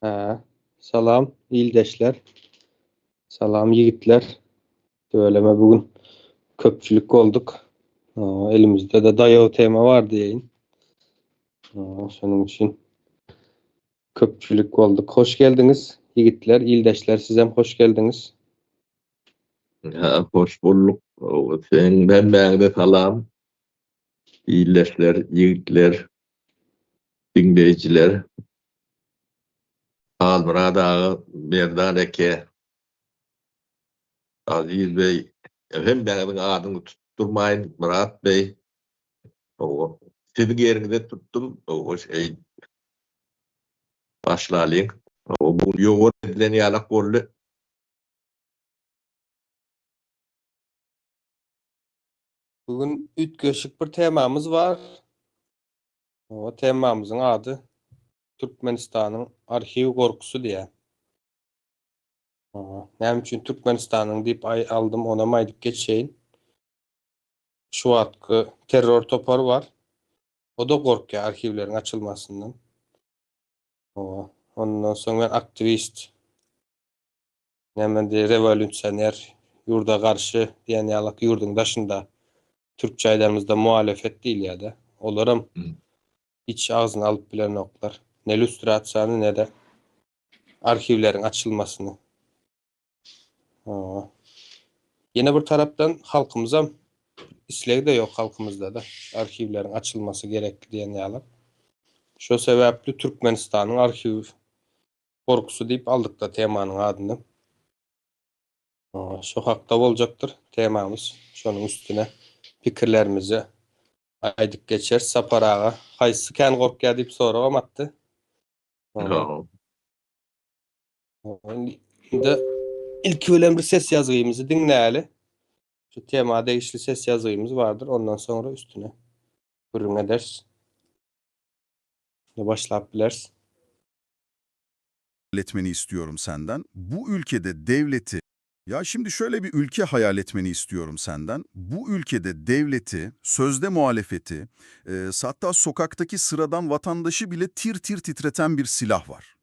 Ha, salam ildeşler, salam yigitler. Söyleme bugün köpçülük olduk. Elimizde de dayağı tema var diyeyin. Şunun için köpçülük olduk. Hoş geldiniz yigitler, ildeşler. Sizem hoş geldiniz. Hoş bulduk. Sen ben de salam. İyileşler, yiğitler, dinleyiciler. Halmyrat Merdan Meredow, Aziz Bey. Hem benim adymy tutturmayın Murat Bey. Sizin yerinizde tuttum. Başlaýyn. Bu ýogurt edilen ýalak boldy. Bugün ütköşük bir temamız var. O temamızın adı Türkmenistan'yň Arhiw gorkusy diýär. Näme üçin Türkmenistan'yň diýip aldım, ona maýdyp geçeýin. Şu wagtky terror topory var. O da gorkýar arhivleriň açylmasyndan. Ondan soň ben aktivist, näme diýär, revolýusioner, ýurda garşy diýen ýalyk ýurduň daşynda türkçe aýdarymyzda muhalefet diýilýär-de. Olaram hiç ağzına alıp bilen oklar. Ne illüstrasiýany ne de arhivleriň açylmasyny. Yine bir tarapdan halkımıza isleg de yok, halkımızda da arhivlerin açılması gerekli diyen ýalyk. Şo sebäpli Türkmenistan'yň arhiw gorkusy diýip aldyk da temanyň adyny. Şo hakda boljakdyr temamız. Şonun üstüne pikirlerimizi aýdyp geçer. Sapar ağa haýsy kän gorkýar diýip soragamapdy. Şimdi ilk bölüm bir ses yazgıyımızı dinleyelim. Şu tema değişli ses yazgıyımız vardır. Ondan sonra üstüne ürün ederiz. Başlayabiliriz. Etmeni istiyorum senden. Bu ülkede devleti, ya şimdi şöyle bir ülke hayal etmeni istiyorum senden. Bu ülkede devleti, sözde muhalefeti, hatta sokaktaki sıradan vatandaşı bile tir tir titreten bir silah var.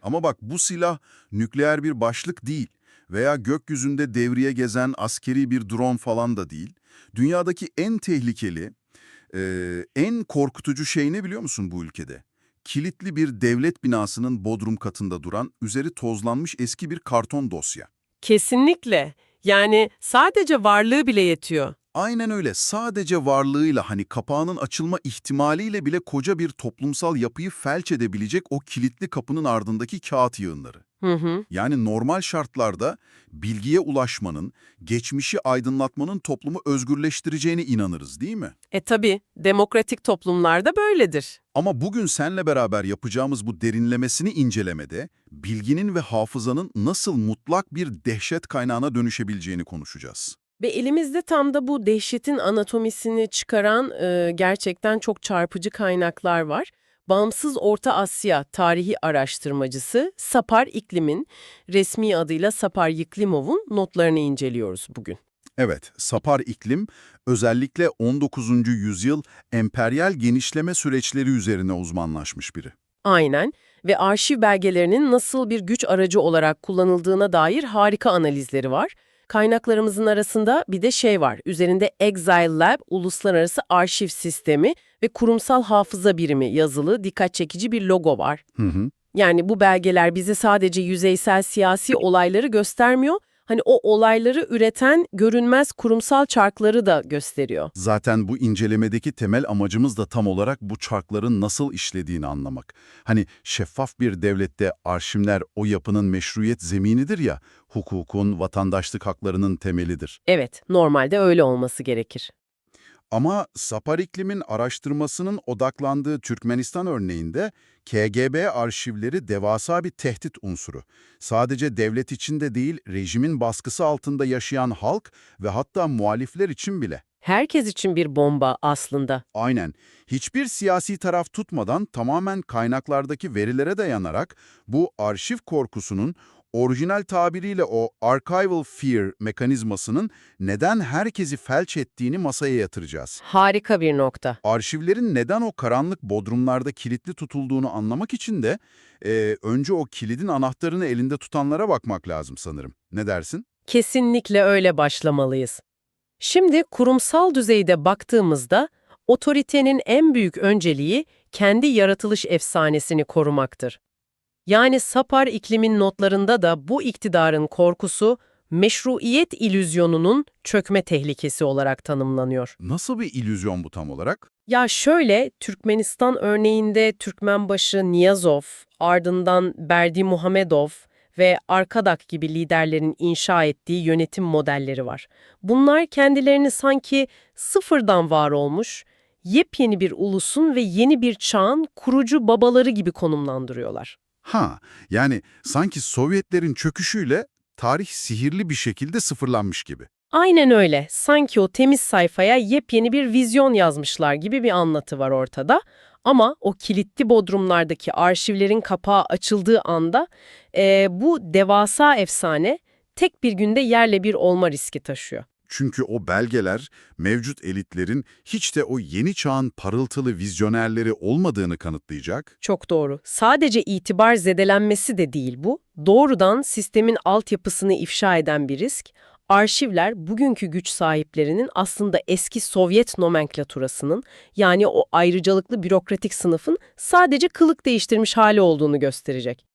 Ama bak, bu silah nükleer bir başlık değil veya gökyüzünde devriye gezen askeri bir drone falan da değil. Dünyadaki en tehlikeli, en korkutucu şey ne biliyor musun bu ülkede? Kilitli bir devlet binasının bodrum katında duran, üzeri tozlanmış eski bir karton dosya. Kesinlikle. Yani sadece varlığı bile yetiyor. Aynen öyle. Sadece varlığıyla, hani kapağının açılma ihtimaliyle bile koca bir toplumsal yapıyı felç edebilecek o kilitli kapının ardındaki kağıt yığınları. Yani normal şartlarda bilgiye ulaşmanın, geçmişi aydınlatmanın toplumu özgürleştireceğine inanırız, değil mi? Tabii, demokratik toplumlarda böyledir. Ama bugün seninle beraber yapacağımız bu derinlemesini incelemede bilginin ve hafızanın nasıl mutlak bir dehşet kaynağına dönüşebileceğini konuşacağız. Ve elimizde tam da bu dehşetin anatomisini çıkaran gerçekten çok çarpıcı kaynaklar var. Bağımsız Orta Asya tarihi araştırmacısı Sapar İklim'in, resmi adıyla Sapar Yıklimov'un notlarını inceliyoruz bugün. Evet, Sapar İklim özellikle 19. yüzyıl emperyal genişleme süreçleri üzerine uzmanlaşmış biri. Aynen ve arşiv belgelerinin nasıl bir güç aracı olarak kullanıldığına dair harika analizleri var. Kaynaklarımızın arasında bir de şey var, üzerinde Exile Lab, Uluslararası Arşiv Sistemi ve Kurumsal Hafıza Birimi yazılı dikkat çekici bir logo var. Yani bu belgeler bize sadece yüzeysel siyasi olayları göstermiyor, hani o olayları üreten görünmez kurumsal çarkları da gösteriyor. Zaten bu incelemedeki temel amacımız da tam olarak bu çarkların nasıl işlediğini anlamak. Hani şeffaf bir devlette arşivler o yapının meşruiyet zeminidir ya, hukukun, vatandaşlık haklarının temelidir. Evet, normalde öyle olması gerekir. Ama Sapar İklim'in araştırmasının odaklandığı Türkmenistan örneğinde KGB arşivleri devasa bir tehdit unsuru. Sadece devlet içinde değil, rejimin baskısı altında yaşayan halk ve hatta muhalifler için bile. Herkes için bir bomba aslında. Aynen. Hiçbir siyasi taraf tutmadan tamamen kaynaklardaki verilere dayanarak bu arşiv korkusunun orijinal tabiriyle o archival fear mekanizmasının neden herkesi felç ettiğini masaya yatıracağız. Harika bir nokta. Arşivlerin neden o karanlık bodrumlarda kilitli tutulduğunu anlamak için de önce o kilidin anahtarını elinde tutanlara bakmak lazım sanırım. Ne dersin? Kesinlikle öyle başlamalıyız. Şimdi kurumsal düzeyde baktığımızda otoritenin en büyük önceliği kendi yaratılış efsanesini korumaktır. Yani Sapar iklimin notlarında da bu iktidarın korkusu meşruiyet illüzyonunun çökme tehlikesi olarak tanımlanıyor. Nasıl bir illüzyon bu tam olarak? Ya şöyle, Türkmenistan örneğinde Türkmenbaşı Niyazov, ardından Berdimuhamedov ve Arkadak gibi liderlerin inşa ettiği yönetim modelleri var. Bunlar kendilerini sanki sıfırdan var olmuş, yepyeni bir ulusun ve yeni bir çağın kurucu babaları gibi konumlandırıyorlar. Yani sanki Sovyetlerin çöküşüyle tarih sihirli bir şekilde sıfırlanmış gibi. Aynen öyle. Sanki o temiz sayfaya yepyeni bir vizyon yazmışlar gibi bir anlatı var ortada. Ama o kilitli bodrumlardaki arşivlerin kapağı açıldığı anda bu devasa efsane tek bir günde yerle bir olma riski taşıyor. Çünkü o belgeler mevcut elitlerin hiç de o yeni çağın parıltılı vizyonerleri olmadığını kanıtlayacak. Çok doğru. Sadece itibar zedelenmesi de değil bu. Doğrudan sistemin altyapısını ifşa eden bir risk. Arşivler bugünkü güç sahiplerinin aslında eski Sovyet nomenklaturasının, yani o ayrıcalıklı bürokratik sınıfın sadece kılık değiştirmiş hali olduğunu gösterecek.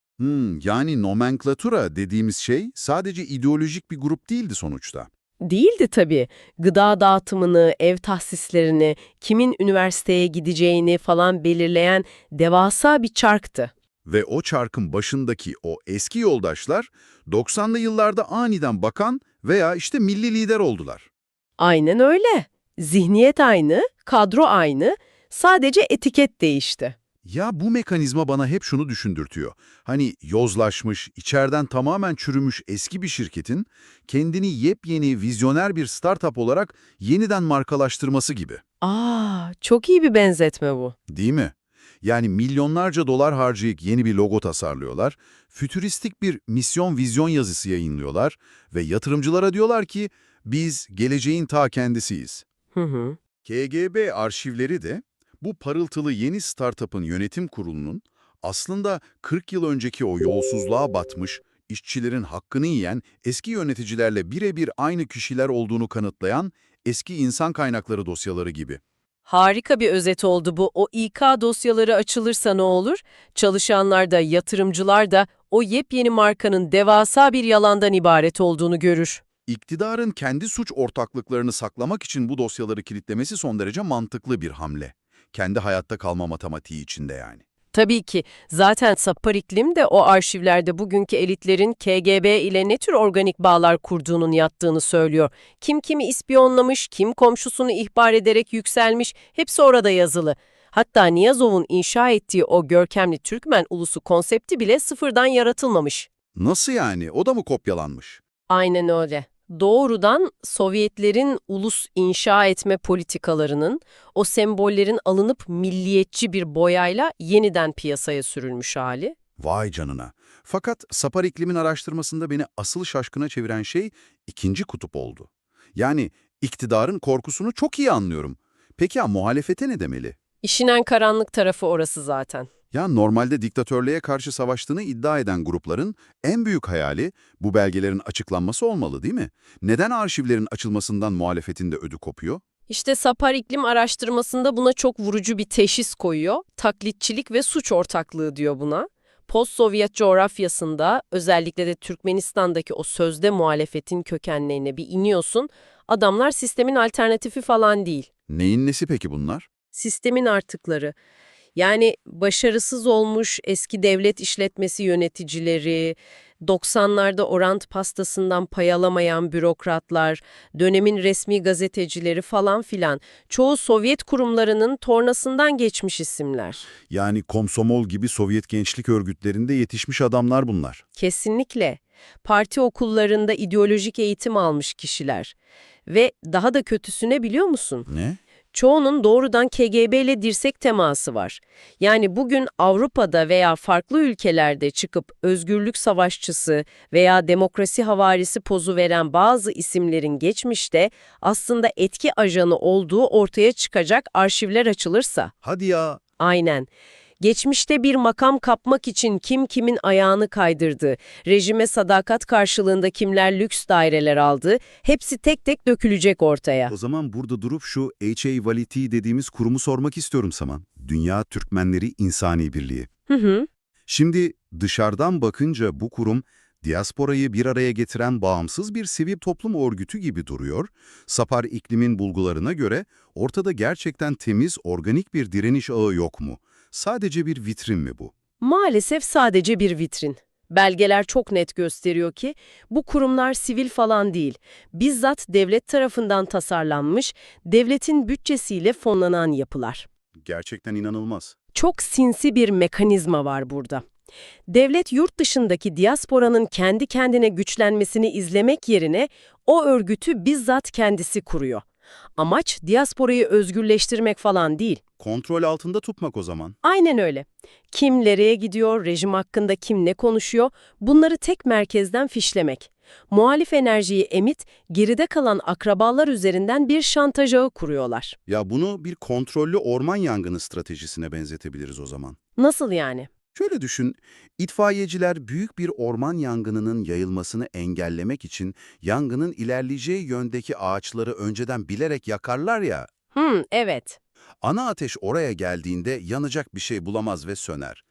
Yani nomenklatura dediğimiz şey sadece ideolojik bir grup değildi sonuçta. Değildi tabii. Gıda dağıtımını, ev tahsislerini, kimin üniversiteye gideceğini falan belirleyen devasa bir çarktı. Ve o çarkın başındaki o eski yoldaşlar 90'lı yıllarda aniden bakan veya işte milli lider oldular. Aynen öyle. Zihniyet aynı, kadro aynı, sadece etiket değişti. Ya bu mekanizma bana hep şunu düşündürtüyor. Hani yozlaşmış, içeriden tamamen çürümüş eski bir şirketin kendini yepyeni, vizyoner bir startup olarak yeniden markalaştırması gibi. Çok iyi bir benzetme bu. Değil mi? Yani milyonlarca dolar harcayıp yeni bir logo tasarlıyorlar, fütüristik bir misyon vizyon yazısı yayınlıyorlar ve yatırımcılara diyorlar ki biz geleceğin ta kendisiyiz. KGB arşivleri de bu parıltılı yeni startup'ın yönetim kurulunun aslında 40 yıl önceki o yolsuzluğa batmış, işçilerin hakkını yiyen eski yöneticilerle birebir aynı kişiler olduğunu kanıtlayan eski insan kaynakları dosyaları gibi. Harika bir özet oldu bu. O İK dosyaları açılırsa ne olur? Çalışanlar da, yatırımcılar da o yepyeni markanın devasa bir yalandan ibaret olduğunu görür. İktidarın kendi suç ortaklıklarını saklamak için bu dosyaları kilitlemesi son derece mantıklı bir hamle. Kendi hayatta kalma matematiği içinde yani. Tabii ki. Zaten Sapar iklim de o arşivlerde bugünkü elitlerin KGB ile ne tür organik bağlar kurduğunun yattığını söylüyor. Kim kimi ispiyonlamış, kim komşusunu ihbar ederek yükselmiş, hepsi orada yazılı. Hatta Niyazov'un inşa ettiği o görkemli Türkmen ulusu konsepti bile sıfırdan yaratılmamış. Nasıl yani? O da mı kopyalanmış? Aynen öyle. Doğrudan Sovyetlerin ulus inşa etme politikalarının, o sembollerin alınıp milliyetçi bir boyayla yeniden piyasaya sürülmüş hali. Vay canına. Fakat Sapar iklimin araştırmasında beni asıl şaşkına çeviren şey ikinci kutup oldu. Yani iktidarın korkusunu çok iyi anlıyorum. Peki ya muhalefete ne demeli? İşin en karanlık tarafı orası zaten. Ya normalde diktatörlüğe karşı savaştığını iddia eden grupların en büyük hayali bu belgelerin açıklanması olmalı değil mi? Neden arşivlerin açılmasından muhalefetin de ödü kopuyor? İşte Sapar iklim araştırmasında buna çok vurucu bir teşhis koyuyor. Taklitçilik ve suç ortaklığı diyor buna. Post-Sovyet coğrafyasında, özellikle de Türkmenistan'daki o sözde muhalefetin kökenlerine bir iniyorsun. Adamlar sistemin alternatifi falan değil. Neyin nesi peki bunlar? Sistemin artıkları. Yani başarısız olmuş eski devlet işletmesi yöneticileri, 90'larda o rant pastasından pay alamayan bürokratlar, dönemin resmi gazetecileri falan filan. Çoğu Sovyet kurumlarının tornasından geçmiş isimler. Yani Komsomol gibi Sovyet gençlik örgütlerinde yetişmiş adamlar bunlar. Kesinlikle. Parti okullarında ideolojik eğitim almış kişiler. Ve daha da kötüsü ne biliyor musun? Ne? Çoğunun doğrudan KGB ile dirsek teması var. Yani bugün Avrupa'da veya farklı ülkelerde çıkıp özgürlük savaşçısı veya demokrasi havarisi pozu veren bazı isimlerin geçmişte aslında etki ajanı olduğu ortaya çıkacak arşivler açılırsa. Hadi ya. Aynen. Geçmişte bir makam kapmak için kim kimin ayağını kaydırdı, rejime sadakat karşılığında kimler lüks daireler aldı, hepsi tek tek dökülecek ortaya. O zaman burada durup şu 𝐒𝐎𝐑𝐀 dediğimiz kurumu sormak istiyorum Saman. Dünya Türkmenleri İnsani Birliği. Şimdi dışarıdan bakınca bu kurum, diasporayı bir araya getiren bağımsız bir sivil toplum örgütü gibi duruyor. Sapar iklimin bulgularına göre ortada gerçekten temiz, organik bir direniş ağı yok mu? Sadece bir vitrin mi bu? Maalesef sadece bir vitrin. Belgeler çok net gösteriyor ki bu kurumlar sivil falan değil, bizzat devlet tarafından tasarlanmış, devletin bütçesiyle fonlanan yapılar. Gerçekten inanılmaz. Çok sinsi bir mekanizma var burada. Devlet yurt dışındaki diasporanın kendi kendine güçlenmesini izlemek yerine o örgütü bizzat kendisi kuruyor. Amaç diasporayı özgürleştirmek falan değil. Kontrol altında tutmak o zaman. Aynen öyle. Kim nereye gidiyor, rejim hakkında kim ne konuşuyor, bunları tek merkezden fişlemek. Muhalif enerjiyi emit, geride kalan akrabalar üzerinden bir şantaj ağı kuruyorlar. Ya bunu bir kontrollü orman yangını stratejisine benzetebiliriz o zaman. Nasıl yani? Şöyle düşün, itfaiyeciler büyük bir orman yangınının yayılmasını engellemek için yangının ilerleyeceği yöndeki ağaçları önceden bilerek yakarlar ya. Evet. Ana ateş oraya geldiğinde yanacak bir şey bulamaz ve söner.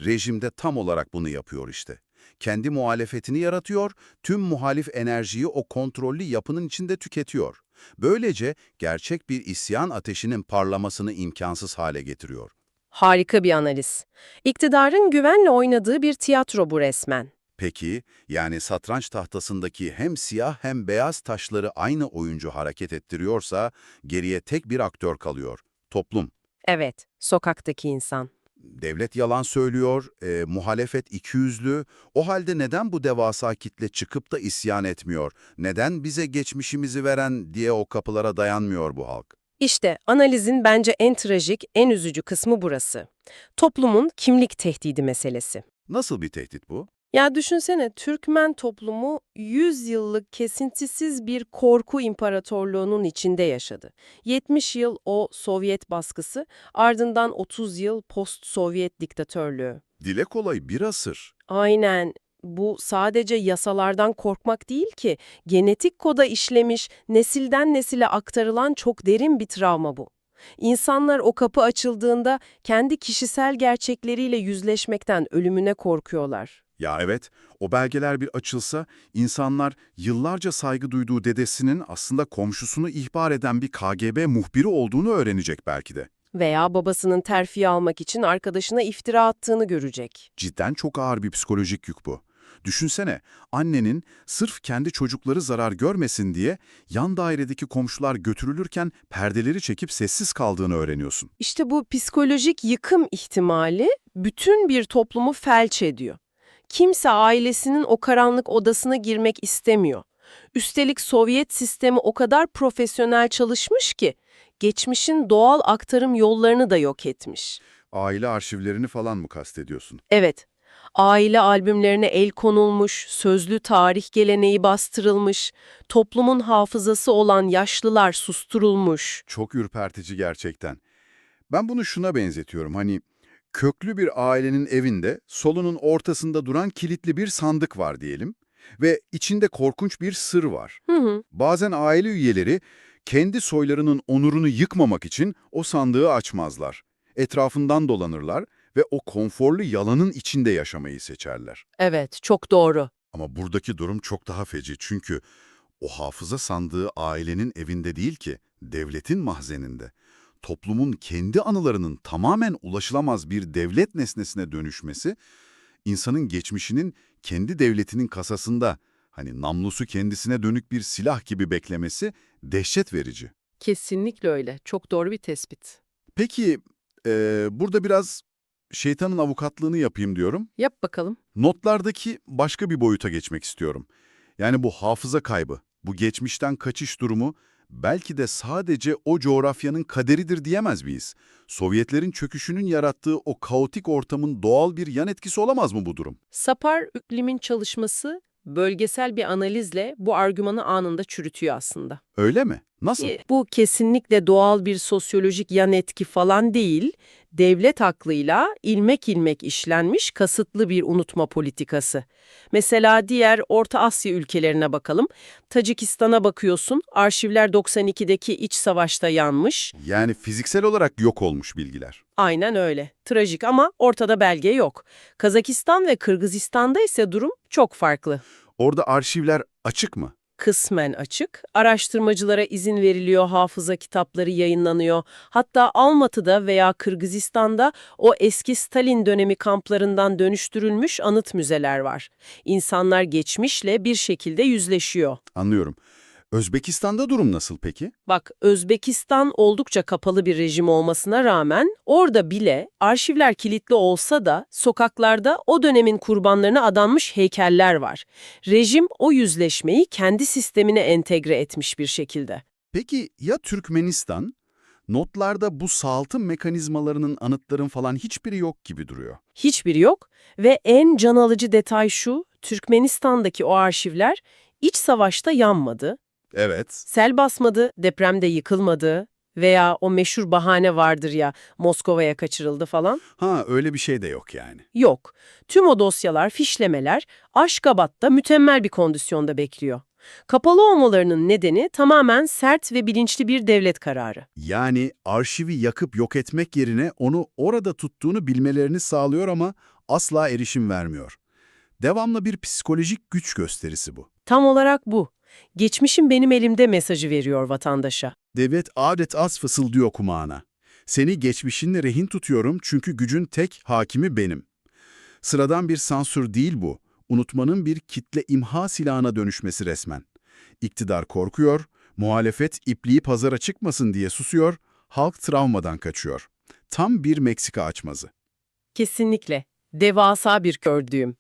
Rejim de tam olarak bunu yapıyor işte. Kendi muhalefetini yaratıyor, tüm muhalif enerjiyi o kontrollü yapının içinde tüketiyor. Böylece gerçek bir isyan ateşinin parlamasını imkansız hale getiriyor. Harika bir analiz. İktidarın güvenle oynadığı bir tiyatro bu resmen. Peki, yani satranç tahtasındaki hem siyah hem beyaz taşları aynı oyuncu hareket ettiriyorsa geriye tek bir aktör kalıyor, toplum. Evet, sokaktaki insan. Devlet yalan söylüyor, muhalefet ikiyüzlü. O halde neden bu devasa kitle çıkıp da isyan etmiyor? Neden bize geçmişimizi veren diye o kapılara dayanmıyor bu halk? İşte analizin bence en trajik, en üzücü kısmı burası. Toplumun kimlik tehdidi meselesi. Nasıl bir tehdit bu? Ya düşünsene, Türkmen toplumu 100 yıllık kesintisiz bir korku imparatorluğunun içinde yaşadı. 70 yıl o Sovyet baskısı, ardından 30 yıl post-Sovyet diktatörlüğü. Dile kolay bir asır. Aynen. Bu sadece yasalardan korkmak değil ki, genetik koda işlemiş, nesilden nesile aktarılan çok derin bir travma bu. İnsanlar o kapı açıldığında kendi kişisel gerçekleriyle yüzleşmekten ölümüne korkuyorlar. Ya evet, o belgeler bir açılsa, insanlar yıllarca saygı duyduğu dedesinin aslında komşusunu ihbar eden bir KGB muhbiri olduğunu öğrenecek belki de. Veya babasının terfi almak için arkadaşına iftira attığını görecek. Cidden çok ağır bir psikolojik yük bu. Düşünsene, annenin sırf kendi çocukları zarar görmesin diye yan dairedeki komşular götürülürken perdeleri çekip sessiz kaldığını öğreniyorsun. İşte bu psikolojik yıkım ihtimali bütün bir toplumu felç ediyor. Kimse ailesinin o karanlık odasına girmek istemiyor. Üstelik Sovyet sistemi o kadar profesyonel çalışmış ki, geçmişin doğal aktarım yollarını da yok etmiş. Aile arşivlerini falan mı kastediyorsun? Evet, aile albümlerine el konulmuş, sözlü tarih geleneği bastırılmış, toplumun hafızası olan yaşlılar susturulmuş. Çok ürpertici gerçekten. Ben bunu şuna benzetiyorum, hani köklü bir ailenin evinde solunun ortasında duran kilitli bir sandık var diyelim ve içinde korkunç bir sır var. Bazen aile üyeleri kendi soylarının onurunu yıkmamak için o sandığı açmazlar. Etrafından dolanırlar ve o konforlu yalanın içinde yaşamayı seçerler. Evet, çok doğru. Ama buradaki durum çok daha feci çünkü o hafıza sandığı ailenin evinde değil ki, devletin mahzeninde. Toplumun kendi anılarının tamamen ulaşılamaz bir devlet nesnesine dönüşmesi, insanın geçmişinin kendi devletinin kasasında, hani namlusu kendisine dönük bir silah gibi beklemesi dehşet verici. Kesinlikle öyle. Çok doğru bir tespit. Peki, burada biraz şeytanın avukatlığını yapayım diyorum. Yap bakalım. Notlardaki başka bir boyuta geçmek istiyorum. Yani bu hafıza kaybı, bu geçmişten kaçış durumu belki de sadece o coğrafyanın kaderidir diyemez miyiz? Sovyetlerin çöküşünün yarattığı o kaotik ortamın doğal bir yan etkisi olamaz mı bu durum? Sapar-Üklim'in çalışması bölgesel bir analizle bu argümanı anında çürütüyor aslında. Öyle mi? Nasıl? Bu kesinlikle doğal bir sosyolojik yan etki falan değil, devlet aklıyla ilmek ilmek işlenmiş kasıtlı bir unutma politikası. Mesela diğer Orta Asya ülkelerine bakalım. Tacikistan'a bakıyorsun, arşivler 92'deki iç savaşta yanmış. Yani fiziksel olarak yok olmuş bilgiler. Aynen öyle. Trajik ama ortada belge yok. Kazakistan ve Kırgızistan'da ise durum çok farklı. Orada arşivler açık mı? Kısmen açık. Araştırmacılara izin veriliyor, hafıza kitapları yayınlanıyor. Hatta Almatı'da veya Kırgızistan'da o eski Stalin dönemi kamplarından dönüştürülmüş anıt müzeler var. İnsanlar geçmişle bir şekilde yüzleşiyor. Anlıyorum. Özbekistan'da durum nasıl peki? Bak, Özbekistan oldukça kapalı bir rejim olmasına rağmen orada bile arşivler kilitli olsa da sokaklarda o dönemin kurbanlarına adanmış heykeller var. Rejim o yüzleşmeyi kendi sistemine entegre etmiş bir şekilde. Peki ya Türkmenistan? Notlarda bu sağaltım mekanizmalarının, anıtların falan hiçbiri yok gibi duruyor. Hiçbiri yok ve en can alıcı detay şu, Türkmenistan'daki o arşivler iç savaşta yanmadı. Evet. Sel basmadı, depremde yıkılmadı veya o meşhur bahane vardır ya, Moskova'ya kaçırıldı falan. Ha, öyle bir şey de yok yani. Yok. Tüm o dosyalar, fişlemeler Aşgabat'ta mükemmel bir kondisyonda bekliyor. Kapalı olmalarının nedeni tamamen sert ve bilinçli bir devlet kararı. Yani arşivi yakıp yok etmek yerine onu orada tuttuğunu bilmelerini sağlıyor ama asla erişim vermiyor. Devamlı bir psikolojik güç gösterisi bu. Tam olarak bu. Geçmişim benim elimde mesajı veriyor vatandaşa. Devlet adet az fısıldıyor kumağına. Seni geçmişinle rehin tutuyorum çünkü gücün tek hakimi benim. Sıradan bir sansür değil bu. Unutmanın bir kitle imha silahına dönüşmesi resmen. İktidar korkuyor, muhalefet ipliği pazara çıkmasın diye susuyor, halk travmadan kaçıyor. Tam bir Meksika açmazı. Kesinlikle. Devasa bir kör düğüm.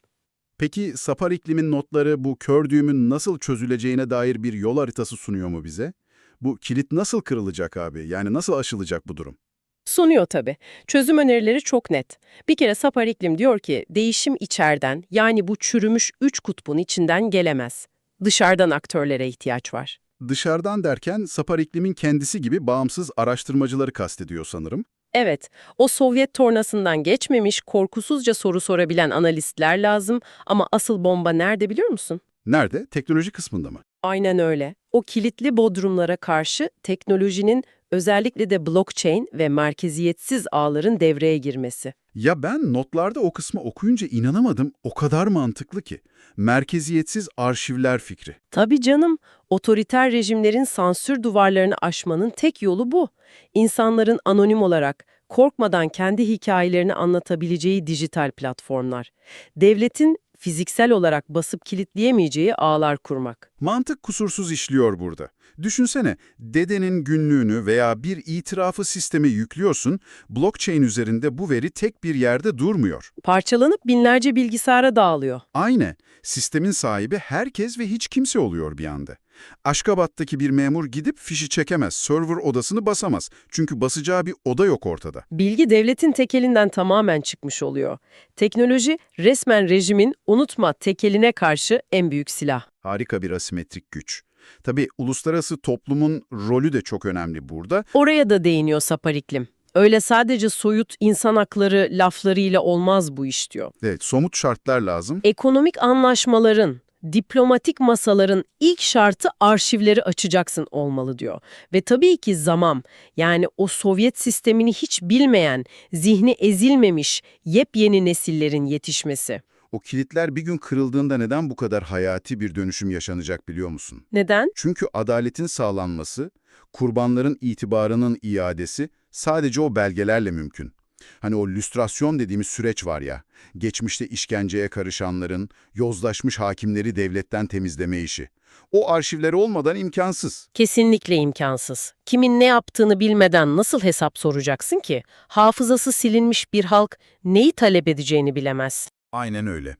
Peki Sapar iklimin notları bu kör düğümün nasıl çözüleceğine dair bir yol haritası sunuyor mu bize? Bu kilit nasıl kırılacak abi? Yani nasıl aşılacak bu durum? Sunuyor tabii. Çözüm önerileri çok net. Bir kere Sapar İklim diyor ki değişim içeriden, yani bu çürümüş 3 kutbun içinden gelemez. Dışarıdan aktörlere ihtiyaç var. Dışarıdan derken Sapar iklimin kendisi gibi bağımsız araştırmacıları kastediyor sanırım. Evet, o Sovyet tornasından geçmemiş, korkusuzca soru sorabilen analistler lazım ama asıl bomba nerede biliyor musun? Nerede? Teknoloji kısmında mı? Aynen öyle. O kilitli bodrumlara karşı teknolojinin, özellikle de blockchain ve merkeziyetsiz ağların devreye girmesi. Ya ben notlarda o kısmı okuyunca inanamadım. O kadar mantıklı ki. Merkeziyetsiz arşivler fikri. Tabii canım, otoriter rejimlerin sansür duvarlarını aşmanın tek yolu bu. İnsanların anonim olarak, korkmadan kendi hikayelerini anlatabileceği dijital platformlar. Devletin fiziksel olarak basıp kilitleyemeyeceği ağlar kurmak. Mantık kusursuz işliyor burada. Düşünsene, dedenin günlüğünü veya bir itirafı sisteme yüklüyorsun, blockchain üzerinde bu veri tek bir yerde durmuyor. Parçalanıp binlerce bilgisayara dağılıyor. Aynı. Sistemin sahibi herkes ve hiç kimse oluyor bir anda. Aşgabat'taki bir memur gidip fişi çekemez, server odasını basamaz. Çünkü basacağı bir oda yok ortada. Bilgi devletin tekelinden tamamen çıkmış oluyor. Teknoloji resmen rejimin unutma tekeline karşı en büyük silah. Harika bir asimetrik güç. Tabii uluslararası toplumun rolü de çok önemli burada. Oraya da değiniyor Sapar İklim. Öyle sadece soyut insan hakları laflarıyla olmaz bu iş diyor. Evet, somut şartlar lazım. Ekonomik anlaşmaların, diplomatik masaların ilk şartı arşivleri açacaksın olmalı diyor. Ve tabii ki zaman, yani o Sovyet sistemini hiç bilmeyen, zihni ezilmemiş yepyeni nesillerin yetişmesi. O kilitler bir gün kırıldığında neden bu kadar hayati bir dönüşüm yaşanacak biliyor musun? Neden? Çünkü adaletin sağlanması, kurbanların itibarının iadesi sadece o belgelerle mümkün. Hani o lüstrasyon dediğimiz süreç var ya, geçmişte işkenceye karışanların, yozlaşmış hakimleri devletten temizleme işi. O arşivler olmadan imkansız. Kesinlikle imkansız. Kimin ne yaptığını bilmeden nasıl hesap soracaksın ki? Hafızası silinmiş bir halk neyi talep edeceğini bilemez. Aynen öyle.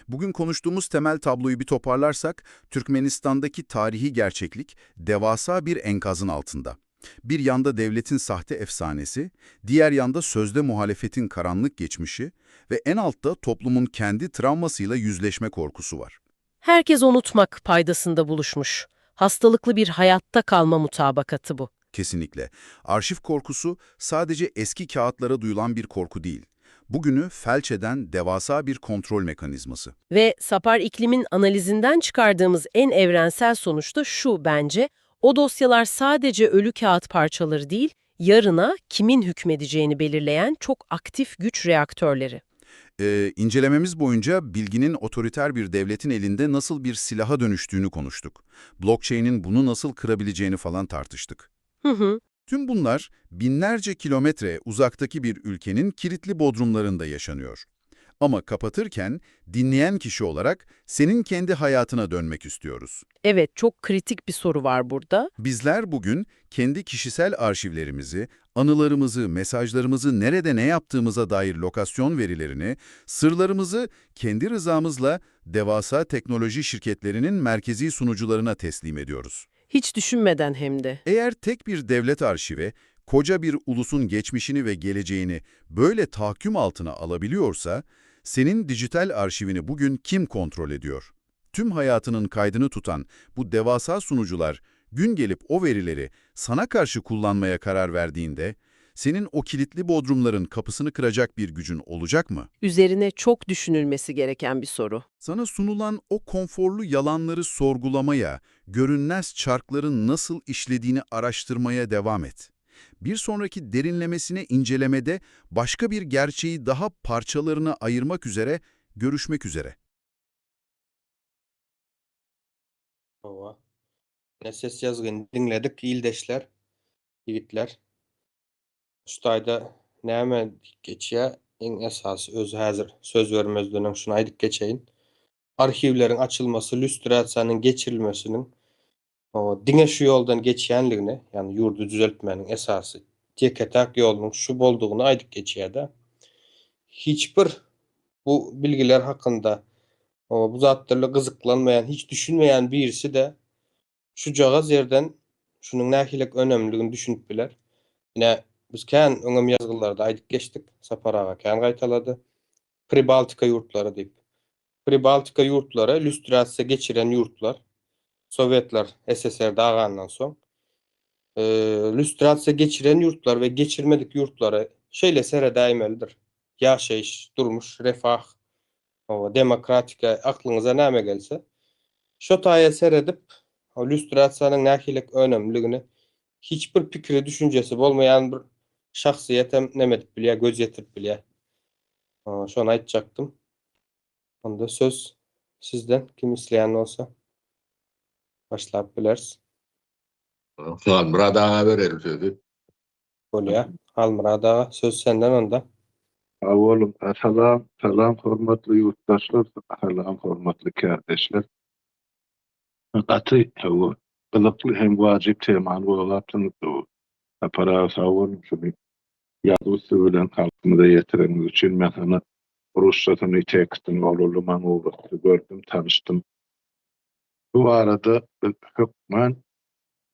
Bugün konuştuğumuz temel tabloyu bir toparlarsak, Türkmenistan'daki tarihi gerçeklik devasa bir enkazın altında. Bir yanda devletin sahte efsanesi, diğer yanda sözde muhalefetin karanlık geçmişi ve en altta toplumun kendi travmasıyla yüzleşme korkusu var. Herkes unutmak paydasında buluşmuş. Hastalıklı bir hayatta kalma mutabakatı bu. Kesinlikle. Arşiv korkusu sadece eski kağıtlara duyulan bir korku değil. Bugünü felç eden devasa bir kontrol mekanizması. Ve Sapar iklimin analizinden çıkardığımız en evrensel sonuç da şu bence. O dosyalar sadece ölü kağıt parçaları değil, yarına kimin hükmedeceğini belirleyen çok aktif güç reaktörleri. İncelememiz boyunca bilginin otoriter bir devletin elinde nasıl bir silaha dönüştüğünü konuştuk. Blockchain'in bunu nasıl kırabileceğini falan tartıştık. Tüm bunlar binlerce kilometre uzaktaki bir ülkenin kilitli bodrumlarında yaşanıyor. Ama kapatırken dinleyen kişi olarak senin kendi hayatına dönmek istiyoruz. Evet, çok kritik bir soru var burada. Bizler bugün kendi kişisel arşivlerimizi, anılarımızı, mesajlarımızı nerede ne yaptığımıza dair lokasyon verilerini, sırlarımızı kendi rızamızla devasa teknoloji şirketlerinin merkezi sunucularına teslim ediyoruz. Hiç düşünmeden hem de. Eğer tek bir devlet arşivi, koca bir ulusun geçmişini ve geleceğini böyle tahakküm altına alabiliyorsa, senin dijital arşivini bugün kim kontrol ediyor? Tüm hayatının kaydını tutan bu devasa sunucular, gün gelip o verileri sana karşı kullanmaya karar verdiğinde, senin o kilitli bodrumların kapısını kıracak bir gücün olacak mı? Üzerine çok düşünülmesi gereken bir soru. Sana sunulan o konforlu yalanları sorgulamaya, görünmez çarkların nasıl işlediğini araştırmaya devam et. Bir sonraki derinlemesine incelemede başka bir gerçeği daha parçalarına ayırmak üzere görüşmek üzere. Ova. Ne ses yazgın dinledik ildeşler, yigitler. Şutajda näme geçýär? Eň esasy özü häzir söz vermezden şunu aýdyp geçeýin. Arhiwleriň açylmasy, lüstrasiýanyň geçirilmesiniň diňe şu ýoldan geçýänligini, ýani ýurdu düzeltmeniň esasy teketak ýolunyň şu boldugyny aýdyp geçýär-de. Hiçbir bu bilgiler hakynda bu zatlarla gyzyklanmaýan, hiç düşünmeýän birisi de şu jagaz ýerden şunyň näkilik önemligini düşünüp biler. Ine biz kän öňem ýazgylarda aýdyp geçdik. Sapar aga kän gaýtalady. Pribaltika ýurtlary diýip. Pribaltika ýurtlary lüstrasiýa geçiren ýurtlar. Sowetler SSR'de agandan soň lüstrasiýa geçiren ýurtlar we geçirmedik ýurtlary şeýle seredäýmelidir. Ýaşaýyş, durmuş, refah, demokratika aklyňyza näme gelse şo taýa seredip o lüstrasiýanyň näkilik önemligini hiçbir pikiri, düşüncesi bolmayan bir şahsiyet hem nemedip bilýär, göz ýetirip bilýär. Şonu aýtjakdym. Onda söz sizden, kim isleýän bolsa başlap bilersiz. Halmyrat aga berelim sözü. Bolýar. Halmyrat aga, söz senden onda. Awalım, salam, hormatly ýurtdaşlar, salam, hormatly kardeşler. Gaty, gylykly hem wajyp temany bolapdyň. Apara sawun şuny ýazyp bilen halkymyza ýetireniz üçin men sana Rusçasyny tekstin olulman ugrukdy gördüm, tanıştım. Bu arada hökmen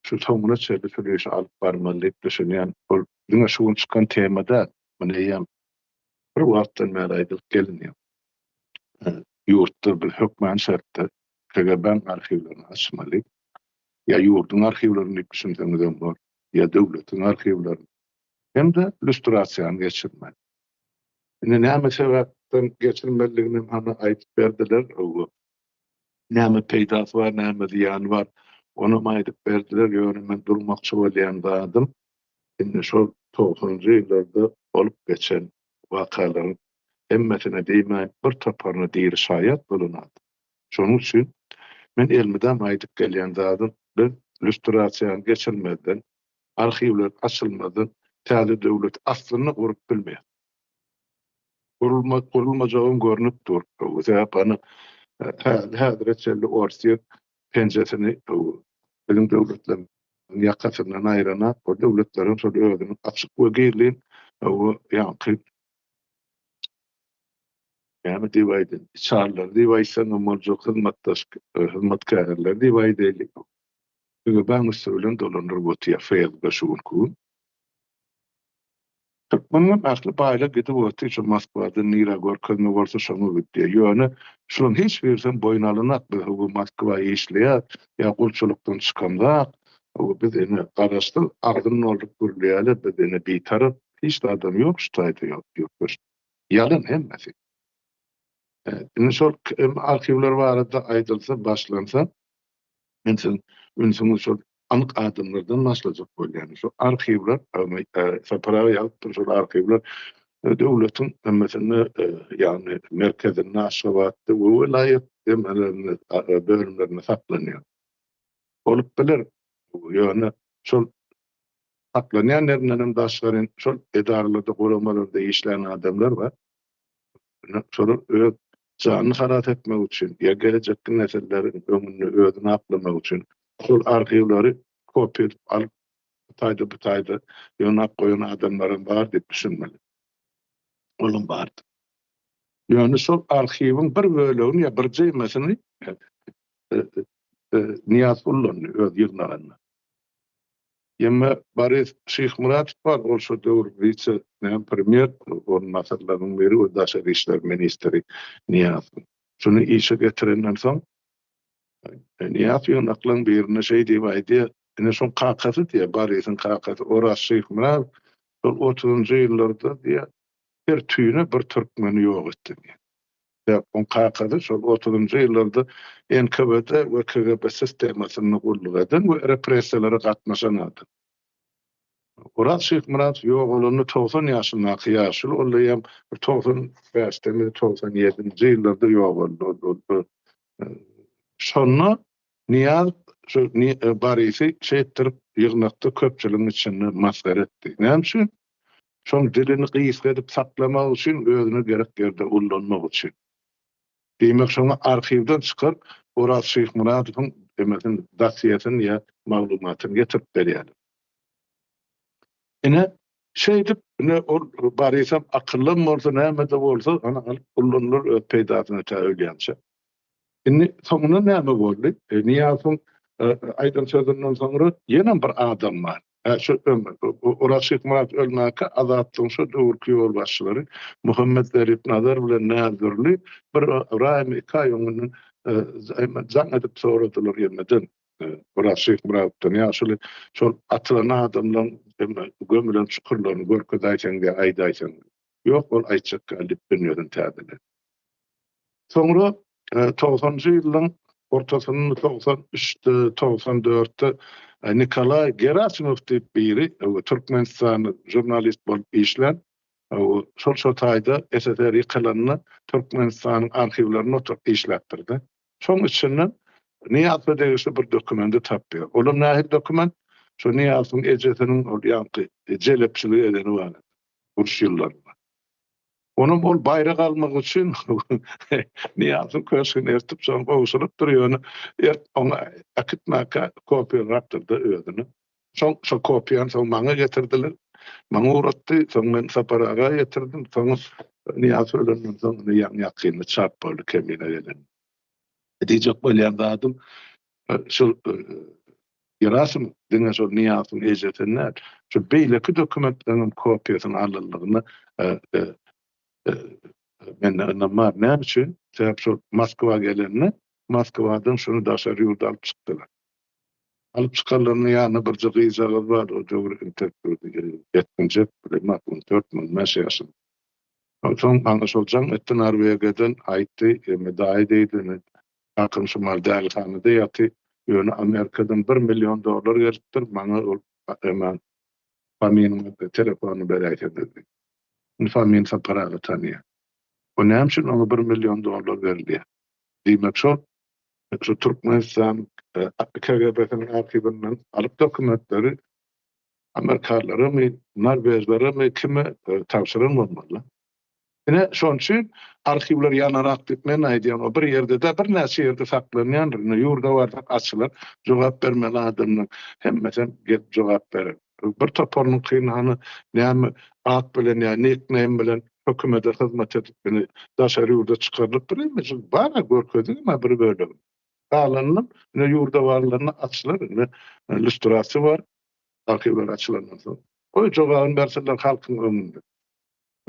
şu tomuna çeldi söyleşi alıp barmalyk düşünýän, ol diňe şu çykan temada mene bir wagtdan beri aýdyp gelinýär. Ýurtda bir hökmen şertde KGB arhiwlerini açmaly. Ya ýurdun arhiwlerini düşünýäňiz bol, ya döwletiň arhiwlerini. Hem de lüstrasiýany geçirmeli. Näme sebäpden geçirmeligini hana aýdyp berdiler. Näme peýdasy var, näme ziýany var. Onu aýdyp berdiler. Ýöne men durmakçy bolýan zadym. Indi şol 90-njy ýyllarda olup geçen wakalaryň hemmetine diýmän bir toparny diýir şaýat bolunady. Şonuň üçin men elmiden aýdyp gelýän zadym bir lüstrasiýany geçirmeden, arhiwler açylmadan täze döwlet aslyny gurup bilmeýär. Kurulmajagyn görnüp dur. Bu sebäpni häzir etjeli orsiýet penjesini bilim döwletleriň ýakasyndan aýrana, o döwletleriň şol özüniň açyk we gyrlyn ýa-ni Yani divaydı. Çağırlar divaysan umurcuk hizmetkarlar divaydı. Çünkü ben söylüyorum dolanır bu tiyafel başvurku. Türkmenler aklı bayla gidip orta için Moskva'da nira gorkusy varsa şonu bitti. Yani şunun hiç birsen boynalınak bu Moskva'yı işleyer ya kulçuluktan çıkamda o bedeni qarasty ardının olduk gurlayalı bedeni bir taraf hiç de adam yok şutaydı yok. Yalan hemmesi. Şol arşivler barada aýdylsa başlansa Ünsün şol anyk adımlardan başlajak bolýan. Şu arhiwler, separawy ýalyp şol arhiwler döwletiň mesela ýani merkezine aşgabatdy we vilayet demelerini bölümlerine saklanýar. Olup biler. Ýöne şol saklanýan ýerlerinden daşgaryn şol edarlarda, goramalarda işleyen adamlar var. Şol öz janyny harat etmek üçin, ya gelecek nesillerin ömrüni özüne aklamak üçin şol arhiwlary kopya edip alyp bu ýönak goýan adamlaryň bar diýip düşünmeli. Olum bardy. Ýöne şol arhiwiň bir bölegini ya bir jemesini Niyaz ullandy öz ýygnaganda. Ýemme Boris Şyhmuradow bar, ol şu döwür vice-premier, onun maslahatylarynyň biri o daşary işler ministri Niyaz. Şunu işe getirenden soň Niyaz ýygnaklyň birine şey diýip aýdy, ine şol kakasy diýe, Borysyň kakasy Oras Şyhmuradow şol 30-njy ýyllarda diýe her tüýüne bir türkmeni ýok etdi. Ya on kakasy şol 30-njy ýyllarda NKVD we KGB sistemasyny gurluk eden we repressiýalary gatnaşan adam. Oras Şyhmuradow ýok bolany 90 ýaşyna kıýaşyl, ol ýam 95-97-nji ýyllarda ýok boldy. Şonu Niyaz Borisy şeýtirip ýygnakda köpçüligiň içinde masgar etdi. Näme üçin? Şol dilini gysga edip saklamak üçin, özüne gerek ýerde ullanmak üçin. Demek şoňa arhiwden çykar, Oras Şyhmuradowyň demesin dasiýasyny ýa maglumatyny getirip berýär. Ine şeýdip, ol Borisy akyllı bolsa, näme de bolsa, ana alyp ullanylır öz peýdasyna täýelýänçe. Indi soňuna näme boldy? Niýasyň aýdan sözünden soňra ýene bir adam bar. Şu Oras Şyhmuradow ölmäke azatlyň şu döwürki ýol başçylary Muhammed Zerip Nazar bilen Nazırly bir Rahim Kaýonyň jaň edip soradylar ýermeden. Oras Şyhmuradowdan ýaşuly şol atylan adamlaryň gömülen çukurlaryny gorkusy aýtsaň diýe aýdaýsaň. Ýok, ol aýtjak alyp bilmeden täzeler. Soňra 90-njy ýylyň ortasyny 93-94-de Nikolay Gerasimow diýip biri Türkmenistan jurnalist bolup işlen. Şol taýda SSR ýykylanyny Türkmenistanyň arhiwlerini oturup işläpdirdi. Şoň üçin Niyaz bedeýişli bir dokumenty tapýar. Olam nähil dokument? Şu Niyazyň ejesiniň ol ýanky jelepçiligi edeni bar. Uruş ýyllarynda. Onun ol bayrak almak üçin Niyazyň köşküni ertip soň gowşulyp durýar. Ona akıtmaka kopya raptyrdy özüni. Şo kopýany soň maňa getirdiler. Maňa uratdy, soň men separaga getirdim. Soň Niyaz ölenden soň ýakyny çap boldy kemine gelen. Diýjek bolýan adam şu Gerasim diňe şol Niyazyň ejetine şu beýleki dokumentleriň kopýasyny aldylygyny men anlamar näme üçin? Sebäp şu Moskwa gelenini Moskwadan şunu daşary ýurda alyp çykdylar. Alyp çykarlaryny ýany bir gyzagy bar, o döwür interpretdi. 7-nji bilen 4 maş ýaşy. Soň ana şol jaň etden Norwegiýadan aýtdy, medaý diýdi. Akın şumal dälhanada ýaty, ýöne Amerikadan $1 milyon geripdir. Maňa ol hemen famyny telefonu berýär dedi. Famyny separaga tanýar. O näme üçin ona $1 milyon berildi? Diýmek şol, şu Türkmenistan KGB'nin arhiwinden alyp dokumentleri Amerikalılara mı, Norveçlere mi, kime tapşyran bolmaly? Ine şoň üçin arhiwler ýanarak gitmen aýdýan, o bir ýerde de bir näçe ýerde saklanýan, ýurda bardak açylar, jogap bermeli adamlar hemmeten gelip jogap berer. Bir topornyň kynany näme at bilen ýa nickname bilen hökümete hizmet edip beni daşary ýurda çykaryp durýar. Bana görkezdi ama bir böyle. Dağlanıp ne yurda varlarına açılır ne lüstrasy var. Arhivler açılandan soň. O jogabyn berseler halkyň öňünde.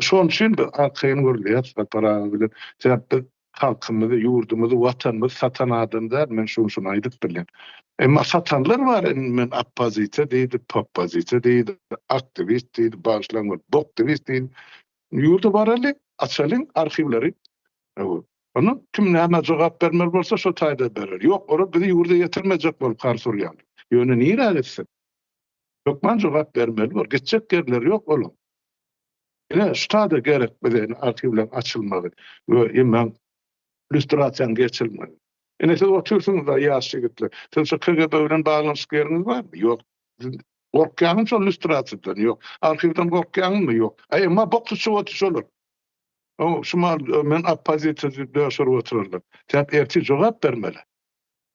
Şoň üçin bir arkaýyny görýär, para bilen. Sebäp halkymyzy, ýurdumyzy, watanymyzy satan adamlar men şunu aýdyp bilýän. Emma satanlar var, men oppozisiýa diýdi, poppozisiýa diýdi, aktivist diýdi, başlanma, boktivist diýdi. Ýurda barally, açalyň arhivleri. Onu kim näme jogap bermeli bolsa şo taýda berer. Ýok, ora bizi ýurda ýetirmejek bolup garşurýar. Ýöne niýe etsin? Türkmen jogap bermeli bol. Geçecek yerler ýok oğlum. Ine ştada gerek bilen arhivler açylmaly we imman lüstrasiýan geçilmeli. Ine siz otursunuz da ýaş ýigitler. Siz şu KGB bilen baglanyş ýeriniz barmy? Ýok. Gorkýaňyň şol lüstrasiýadan ýok. Arhivden gorkýaňyň mı ýok. Emma boksçy oturşolar. O şumal men oppozisiýa döşür otururlar. Täp erti jogap bermeli.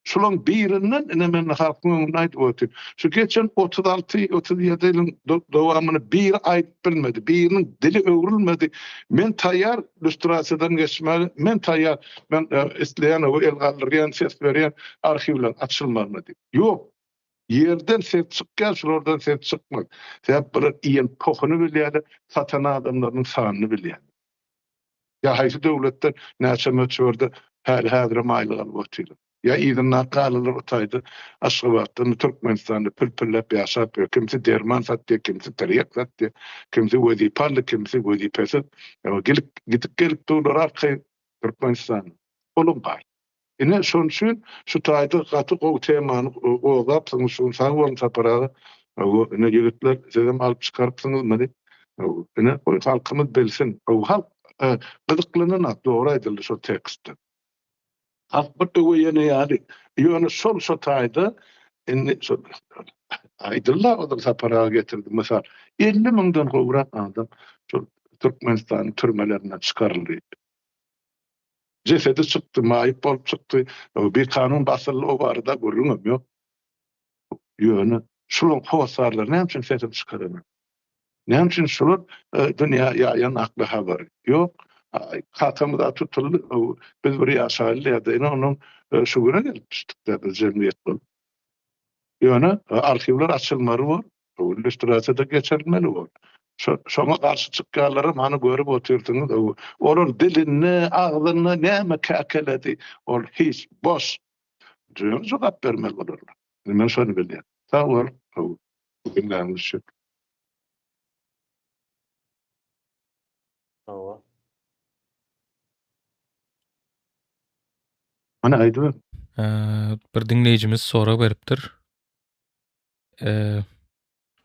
Şulan birinden ine men halkyň aýdyp ötüp. Şu geçen 36-37 ýylyň dowamyny bir aýdyp bilmedi. Biriniň dili öwrülmedi. Men taýýar lüstrasiýadan geçmeli. Men taýýar. Men isleýän o el galdyrýan, ses berýän arhivler açylmaly diýip. Ýok. Yerden ses çykýar, şolardan ses çykmaz. Sebäp bir iýen pohuny bilýär, satan adamlaryň sanyny bilýär. Ya haýsy döwletler näçe möçberde häzir maýlygy alyp oturýar. Ya ýa-da galalar otaýdy, Aşgabatda, Türkmenistan'da pülpüllep ýaşap, kimsi derman satdy, kimsi terýek satdy, kimsi wezipaly, kimsi wezipesiz. Gidip gelip durlar arkaý Türkmenistan. Olum bar. Ine şoň üçin şu taýda gaty gowy temany ogap, şoň saň bolan saparagy, ine ýigitler sizem alyp çykarypsyňyzmy diýip. Ine halkymyz bilsin. Halk gyzyklanana dogry aýdyldy şu tekstde. Halk bir töweýene ýaly. Ýöne şol taýda aýdyllar odam saparagy getirdi. Mesal 50 000dan gowrak adam şu Türkmenistan türmelerinden çykaryldy. Cesedi çykdy, maýyp bolup çykdy. Bir kanun basyly o barada görüňem ýok. Ýöne şulan howasarlar näme üçin setip çykarýar? Näme üçin şular dünýä ýaýan akly habar? Ýok. Hatamda tutuldy. Biz bir ýaşaýly ýa-da onuň şu güne gelipdik de jemgyýet bolup. Ýöne arhivler açylmaly bol. Lüstrasiýada geçirilmeli bol. Şoňa garşy çykýanlary many görüp oturdyňyz. Olar dilini, agzyny näme käkeledi? Ol hiç boş. Jogap bermeli bolarlar. Men şonu bilýär. Sağ ol. Bugünläňiz şu. Hawa. Mana aýdyp. Bir dinleýijimiz sorak beripdir.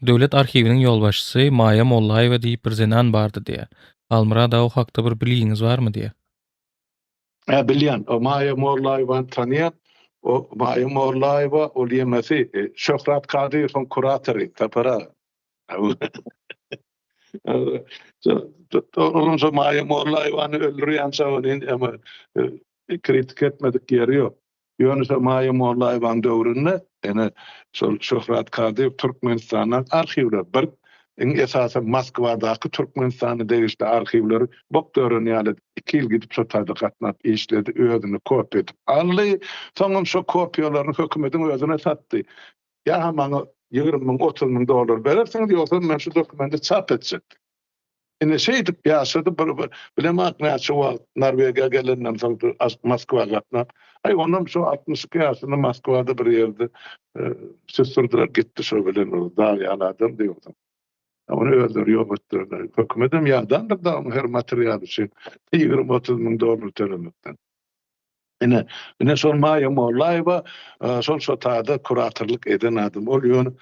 Döwlet arhiviniň ýolbaşçysy Maýa Mollaýewa diýip bir zenan bardy diýär. Halmyradow hakda bir bilýiňiz barmy diýär. Bilýän, o Maýa Mollaýewa tanýan, o Maýa Mollaýewa ol ýemesi Şöhrat Kadyrowyň kuratory, tapara. Onun şu Maýa Mollaýewany öldürýän çagyny ama kritik etmedik ýeri ýok. Ýöne şu Maýa Mollaýewaň döwründe ene şol Şöhrat Kadyrow Türkmenistanyň arhivleri bir esasen Moskwadaky Türkmenistany degişli arhivleri bok döwrüne ýaly 2 ýyl gidip şu taýda gatnap işledi, özüni kopya edip aldy. Soňra şu kopýalaryny hökümetiň özüne satdy. Ya maňa 20 000, 30 000 dolar berersiň diýorsa men şu dokumenty çap etjek. Ine şeýdip ýaşady bilemek näçe wagt Norwegiýa gelenden soň Moskwa gatnap. Ay ondan şu 62 ýaşynda Moskwada bir ýerde sürdürer gitdi şo bilen daýaly adam diýordu. Onu öldürüyor muhtemelen. Hökümetim ýadan da her material için 20-30 000 dolar tölemekden. Ine şol Maýa Mollaýewa şol taýda kuratorluk eden adam bolýar.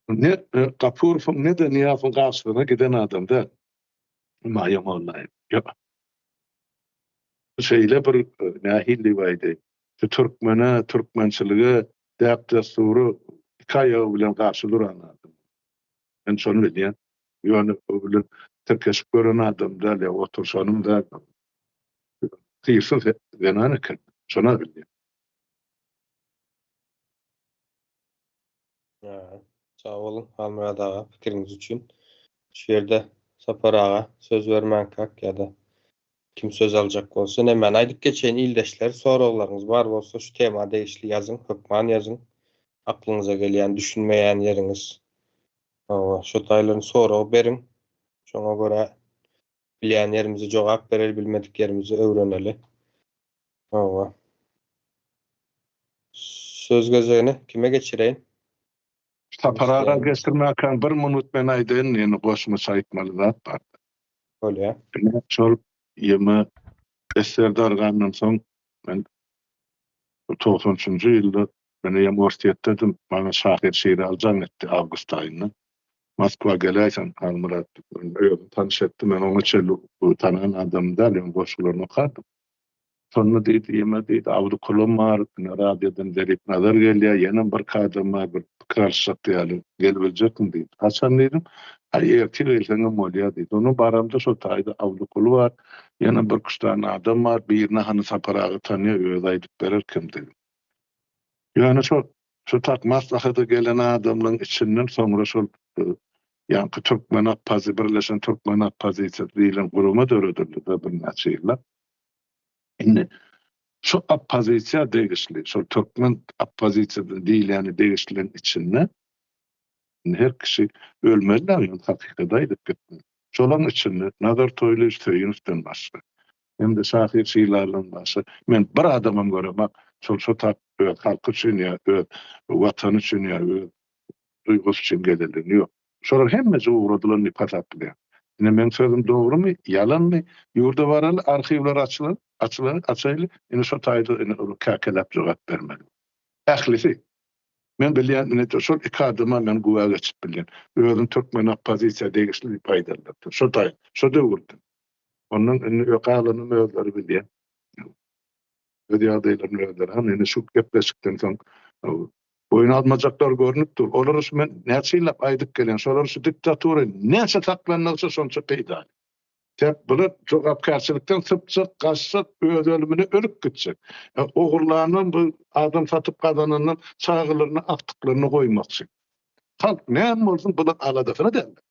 Ne Gapurow ne de Niýafoň garşysyna giden adam da Maýa Mollaýewa. Şeýle bir nähilli baýdy. Türkmençiligi däp desturu hikaýa bilen garşy duran adam. Ben şonu bilýän. Ýöne bilen terkeşip gören adam da oturşanym da tyýsy genany ken. Şona bilýän. Sağ olun Halmyrat aga fikiriňiz üçin. Şu ýerde Sapar ağa söz bermänkak ýa-da kim söz aljak bolsa nämen aýdyp geçen ildeşler soraglaryňyz bar bolsa şu tema degişli ýazyň, hökman ýazyň. Aklyňyza gelýän, düşünmeýän ýeriňiz. Şo taýlaryň soragy beriň. Şoňa görä bilýän ýerimizi jogap berer, bilmedik ýerimizi öwreneli. Söz gözegini kime geçireýin? Saparaga geçirmäken 1 minut men aýdyn, ýene goşmaça aýtmaly zat bar. Bolýar. Şol ýeme eserdargandan soň men 93-nji ýylda men universitetdedim. Bana şahir şeýri aljan etdi awgust aýynda. Moskwa geläýsen Halmyrat öýüň tanış etdi. Men oňa çelli tanan adam da ýene goşularyny okardym. Sonra diýdi, ýeme diýdi, awdy kulum bar, radiodan derip nazar gelýär, ýene bir kadam bar, bir kralşat diýeli, gelbiljekmi diýdi. Haçan diýdim, ertir gelseňe bolýar diýdi. Onu baramda şo taýda awdy kulu bar, ýene bir kuşdan adam bar, birine hany saparagy tanýar, öýde aýdyp bererkem diýdim. Ýani şo tak maslahaty gelen adamlaryň içinden soňra şol ýa-ni Türkmen Akpazy birleşen Türkmen Akpazy diýilen guruma döredildi da bir näçe ýyllar. Indi şu appozisiya degişli, şu Türkmen appozisiyadan diýilýäni degişliň içinde her kişi ölmeliler ýa-ni hakykata aýdyp gitdi. Şolaň içinde Nazar Toýly Söýünovdan başga, hem de şahir şeýlerden başga men bir adamam görem, bak şu tak halk üçin ýa watan üçin ýa duýgus üçin gelýär. Ýok. Şolar hemmesi uğradylar nipat bilýär. Ine men sözüm dogrymy, ýalanmy? Ýurda baral arhiwler açyly, ine şo taýda ine käkelep jogap bermeli. Ählisi. Men bilýän ine şol iki adyma men gowa geçip bilýän. Özüm Türkmen Akpozisiýa degişli paýdalar. Şo taý, şo döwürde. Onuň ine ýokalyny özleri bilýän. Ödýärdiler özleri. Ine şu gepleşikden soň boyun almajaklar görnüpdir. Olar şu men näçe ýyllap aýdyp gelen, şolar şu diktatura näçe taklanykça şonça peýda. Tep bular jogapkärçilikden sypçyk, gaçsyk, öz ölümine ölüp gitjek. Ogurlarnyň bu adam satyp gazananyň çağılaryny, aktyklaryny goýmakçy. Halk näme bolsun bular aladasyna derler.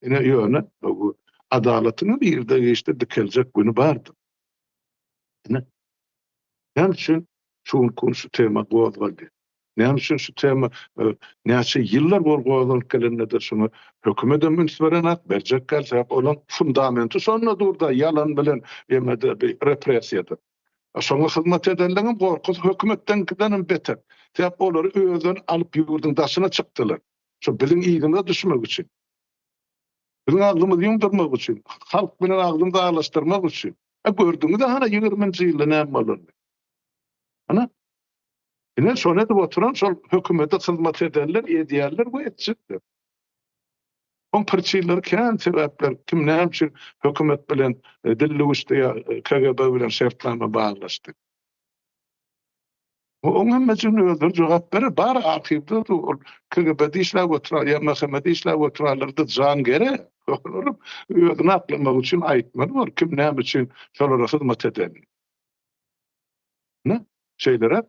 Ine ýöne bu adalatyny bir ýerde geçdi dikeljek güni bardy. Ine hem üçin şu tema goýuldy. Näme üçin şu tema näçe ýyllar goýulyp gelenler şunu hökümetten münsberenat berjek gelse olan fundamenty sonra durda yalan bilen ýemede bir repressiýadyr. Şoňa hyzmat edenleriň gorkusy hökümetten gidenen beter. Täp olary özüň alyp ýurduň daşyna çykdylar. Şo biziň ýygyna düşmek üçin. Biziň aglymyzy ýumdurmak üçin, halk bilen aglymyzy arlaşdyrmak üçin. Gördüňiz hana 20-nji ýylda näme boldy? Ana ine şonu da oturan şol hökümete hyzmat edenler, edýärler bu etjekler. On parçalar kän sebäpler kim näme üçin hökümet bilen dillewişde KGB bilen şertlama baglaşdy. Oňa mejbur özür jogap berer. Bar arhivde KGB'de işläp oturan, ýa mahkemede işläp oturanlarda jan gerek. Özüni aklamak üçin aýtmady bar. Kim näme üçin şolara hyzmat eden? Ne? Şeylere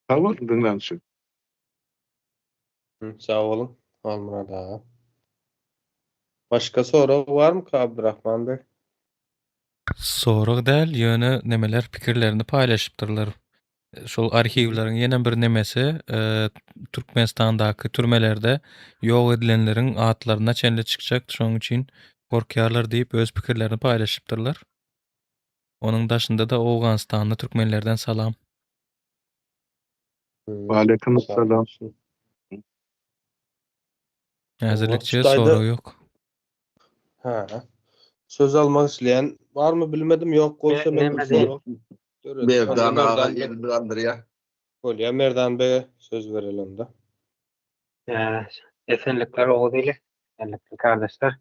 tavır dinlensin. Sağ olun. Halmyrat ağa. Başka soru var mı Abdurrahman bey? Sorag däl, ýöne nemeler pikirlerini paýlaşypdyrlar. Şol arhiwlaryň ýene bir nemesi Türkmenistandaky türmelerde ýok edilenleriň atlaryna çenli çykjak, şoň üçin gorkýarlar diýip öz pikirlerini paýlaşypdyrlar. Onuň daşynda da Awganistanly türkmenlerden salam. Aleyküm selam. Häzirlikçe Şuýda- soru ýok. Ha. Söz almak isleyen var mı bilmedim, yok olsa men Merdan ağa ýerinde gandyrýar. Bolýar, Merdan bey söz verelim da. Esenlikler oğuduyla, esenlikli kardeşler.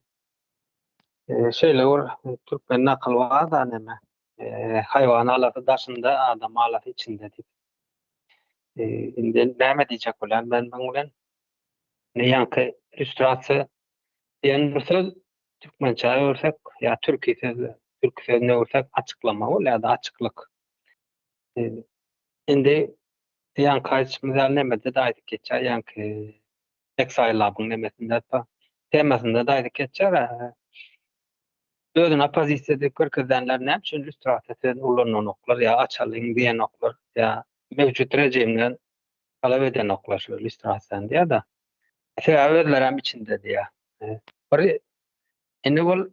Şöyle Türkmen nakıl var da neme. Hayvan alatı daşında, adam alatı içinde deyip. Indi näme diýjek bolan ben bilen ne yankı illüstrasiýa diýen bir söz türkmençe örsek ya türk sözüne örsek açıklama bol ya da açıklık. Indi yankı açmazal nemede de aýdyp geçer yankı 𝐒𝐿𝐵𝐄𝐋𝐀𝐑 nemesinde de temasında da aýdyp geçer. özüne opozisiýada görkezdenler näçe illüstrasiýa ulanýan oklar ya açalyň diýen oklar ya mevcut rejimden talap eden oklar şu illüstrasiýany diýär da. Sebäpler içinde diýär. Bir indi bol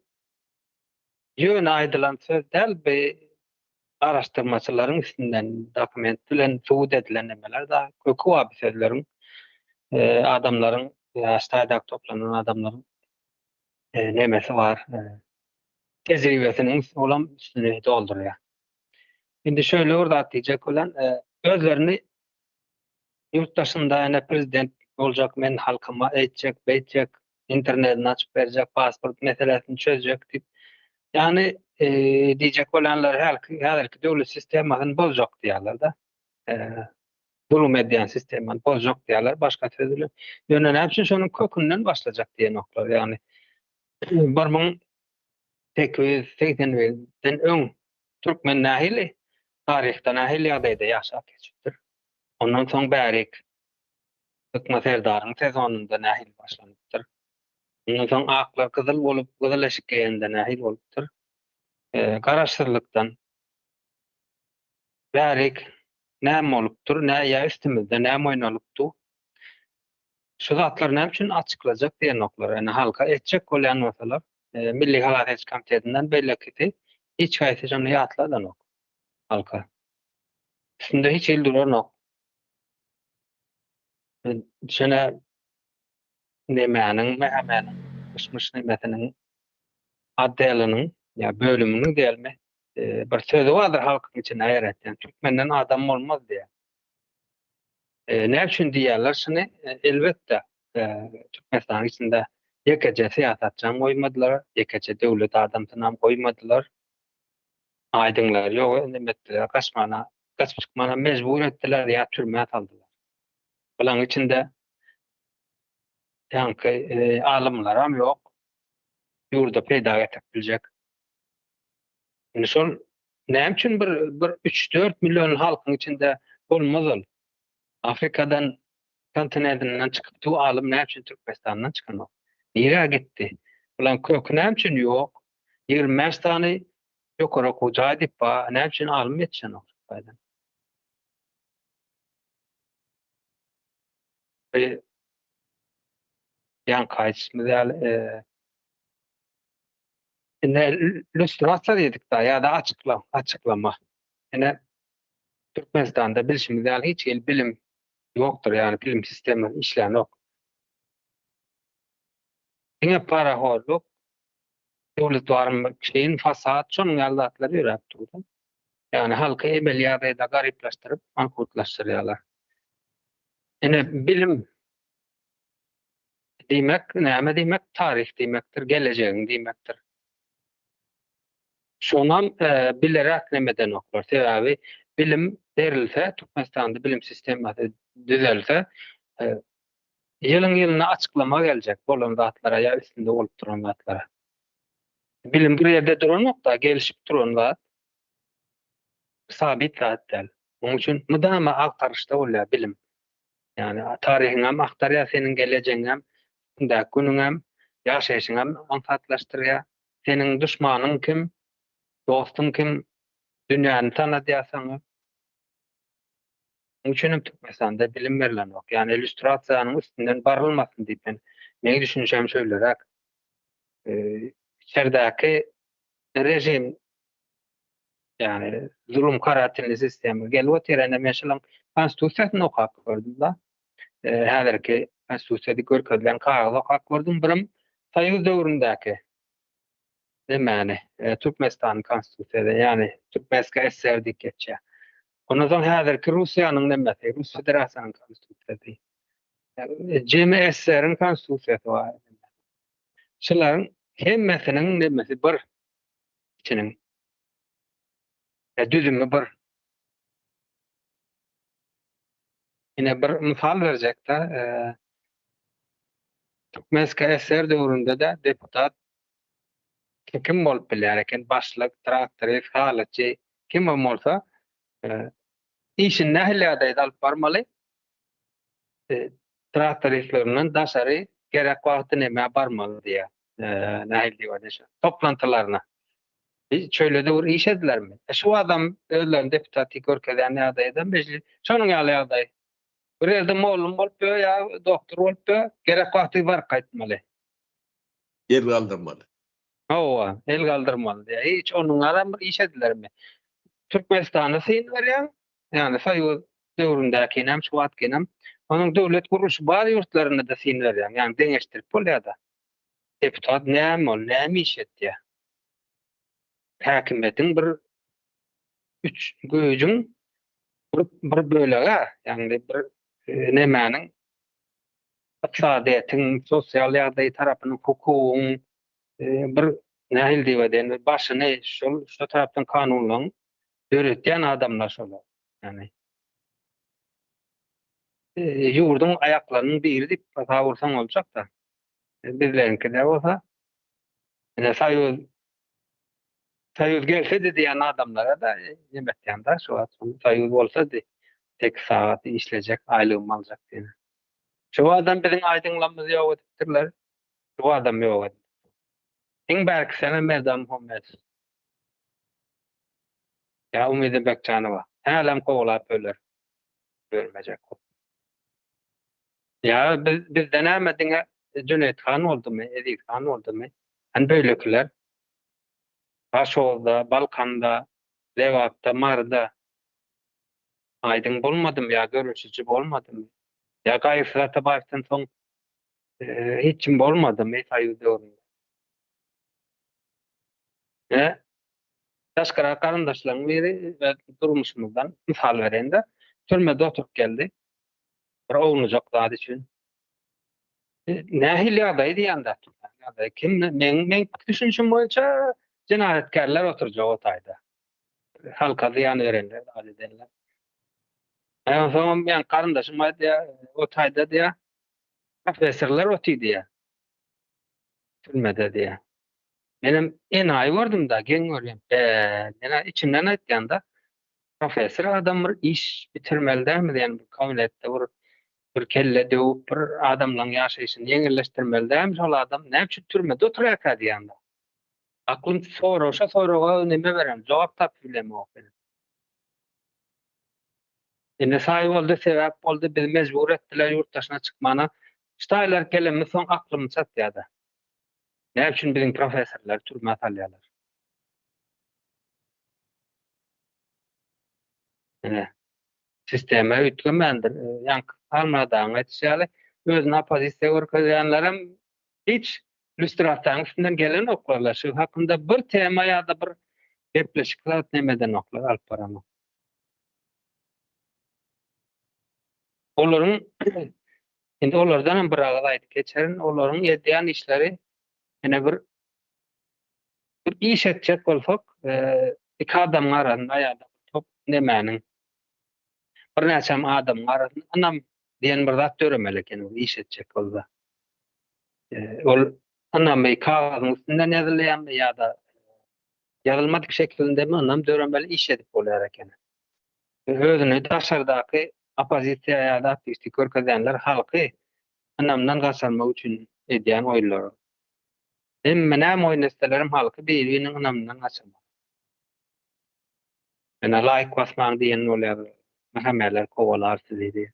ýöne aýdylan söz däl bir araşdyrmaçylaryň üstünden dokument bilen suwut edilen emeler da kökü waby sözleriň adamlaryň ya staýdak toplanan adamlaryň nemesi var. Tezribesinin olan üstüne doldurýar. Indi şöyle orada diýjek bolan özlerini yurttaşynda ene prezident boljak, men halkyma eýtjek, beýtjek, internetini açyp berjek, pasport meselesini çözjek diýip. Yani diýjek bolanlar häzirki döwlet sistemasyny bozjak diýerler da. Zulüm edýän sistemany bozjak diýerler. Başga sözle ýöne näçe şonuň kökünden başlajak diýen oklar. Yani 1880'den öň Türkmen nähili taryhda nähili ýagdaýda ýaşap geçipdir. Ondan soň bärik Türkmen serdarynyň sezonunda nähil başlanypdyr. Ondan soň aklar gyzyl bolup gyzyl eşik geýende nähil bolupdyr. Garaşdyrlykdan bärik näme bolupdyr, näme üstümizde näme oýnalypdy. Şu zatlar näme üçin açyklajak diýen oklar. Yani halka etjek bolan masalar Milli Halaket Komitetinden bellekdi. Hiç gaýsy jany ýatladan ok halka. Şunda hiç il duran ok. Şuna nemäniň mähämäniň ışmış nemetiniň adelynyň ya bölüminiň diýelme bir sözü bardyr halkyň içine aýratýan. Türkmenden adam bolmaz diýär. Näme üçin diýerler şunu? Elbetde Türkmenistan içinde ýekece siýasatçy goýmadylar, ýekece döwlet adamsyny goýmadylar. Aýdyňlar, ýok nemetdiler, gaçyp çykmana mejbur etdiler ýa türmäge saldylar. Bulan içinde ýanky alymlar ham ýok. Ýurda peýda etip biljek. Indi şol näme üçin bir 3-4 million halkyň içinde bolmaz. Afrikadan kontinentinden çykyp tu alym näme üçin Türkmenistandan çykan? Nire gitti? Bulan kökü näme üçin ýok? 25 tane ýokara goja diýip ba näme üçin alym etýän oklardan? Yan kaýsymyz ine illüstrasiýa diýdik da ýa-da açyklama. Ine Türkmenistan'da bilişimiz hiç bilim yoktur, yani bilim sistemi işleyen yok. Yine para horluk, devlet varım şeyin fasat, şonun aldatları ýörep durdu. Yani halkı ebeliyadayda gariplaştırıp mankutlaştırıyorlar. Yine bilim demek, näme demek? Tarih demektir, geleceğin demektir. Şonam bilerek nemeden oklar. Sebebi bilim derilse, Türkmenistan'da bilim sistemi düzelse, yılına açıklama gelecek bolan zatlara ya üstünde olup duran zatlara. Bilim bir yerde duran yok da gelişip duran zat sabit zat değil. Onun için müdama aktarışta oluyor bilim. Yani tarihin hem aktarıyor, senin geleceğin hem, günün hem, yaşayışın hem manfaatlaştırıyor. Senin düşmanın kim, dostun kim, dünyanı tanıdıyorsan. Onun için Türkmenistan'da bilim verilen yok. Yani illüstrasiyanın üstünden barılmasın deyip ben ne düşüneceğim söyleyerek içerideki rejim yani zulüm karantinli sistemi gelip terene mesela konstitusiyasını okuyup gördüm da häzirki konstitusiyada görkezlen kagazy okuyup gördüm birim Soýuz döwründäki demäni Türkmenistan konstitusiyada yani Türkmenska SSR diýip geçýär. Ondan soň häzirki Russiýanyň nemesi, Rus Federasiýanyň konstitusiyasy. Jemi SSR'in konstitusiyasy bar. Şolaryň hemmesiniň nemesi bir içiniň düzümü bir. Yine bir misal berjek de Türkmenska SSR döwründe de deputat kim bolup bilýärken başlyk, traktorist, halatçy kim bolsa işin nähilerde alıp barmaly. Traktoristlerden daşary gerek wagty näme barmaly diýär. Nähil diýär. Toplantylaryna Çöyle de iş edilermi? Şu adam özlerini deputatı görkezden adaydan meclis. Şonun ýaly aday. Bir elde molum bolup ýa doktor bolup gerek wagty var gaýtmaly. Yer kaldırmalı. Hawa, el galdyrmaly. Hiç onun adam bir iş edilermi? Türkmenistan'a syn berýär. Yani Soýuz döwründäki hem şu wagtky hem onun döwlet gurulşy bar ýurtlaryna da syn berýär. Yani deňeşdirip bolýar-da. Deputat näme iş etdi? Häkimetin bir üç göýüň bir bölegi, yani bir nemäniň iqtisadiýatyň, sosial ýagdaý tarapynyň hukugyň bir nähil diýip başyny şu tarapdan kanunlaryň öğretýän adamlar şolar. Yani ýurdun aýaklarynyň biri diýip tasawwursaň boljak da. Bizlerinki de bolsa, Soýuz gelse de diýen adamlara da ýemekden da şu Soýuz bolsa de tek saat işlejek, aýlygym aljak diýen. Şu adam biziň aýdyňlamyzy ýok edipdirler. Şu adam ýok edip. Iň belki sene Merdan Meredow. Ya Umida Bekjanowa. Hälim gowlap öler. Görmejek. Ya bizden näme diňe Cüneyt han boldumy, Edik han boldumy? Hani böylekiler Haşolda, Balkanda, Lewatda, Marda aýdyň bolmadym ya görüşüçi bolmadym. Ya gaýfyra tabaýdan soň hiç kim bolmadym Soýuz döwründe. Taşkara karandaşlaryň biri we durmuşymyzdan misal berende türmede oturup geldi. Bir ownujak zat üçin. Nähil ýagdaý diýende. Ýagdaý kim men düşünşüm boýunça cinayetkarlar oturjak otaýda. Halka ziyan verenler, adedenler. Men karandaşym aýdy, otaýda diýä. Professorlar otydy diýä. Türmede diýä. Benim en aý gördüm da, gen görýän. Mena içimden aýtganda professor adam bir iş bitirmeli dämi diýen bir kabinetde bir kelle döwüp bir adamlaryň ýaşaýyşyny ýeňilleşdirmeli dämi şol adam näme üçin türmede oturýar diýende. Aklym soraga neme berem, jogap tapy bilemi ok benim. Ene saýy boldy, sebäp boldy, biz mejbur etdiler ýurtdaşyna çykmana. Ştaýlar kelemi soň aklym çatýardy. Näme üçin biziň professorlar türme atalýarlar? Sisteme ütgemendir. Ýa-ni Halmyratdaň etýäli, özüne opozisiýa görkezýänlerem hiç lüstrasiýanyň üstünden gelen oklarlar. Şu hakynda bir tema ýa-da bir gepleşik zat nemeden oklar alyp barama. Olaryň indi olardan bir agada aýdyp geçerin, olaryň edýän işleri ene bir iş etjek bolsak, iki adam arasynda ýa-da top nemäniň bir näçe adam arasynda anam diýen bir zat döremeli eken iş etjek bolsa. Ol anam kağızyň üstünden ýazylýan ýa-da ýazylmadyk şeklinde mi anam döremeli iş edip bolýar eken. Özüni daşardaky opozisiýa ýa-da aktivistik görkezýänler halky anamdan gaçarmak üçin edýän oýlary. Emme näme oýnasalaryň halky bir-biriniň anamdan gaçarmak. Ene laýyk basmaň diýen bolýar. Mahameler kovalar sizi.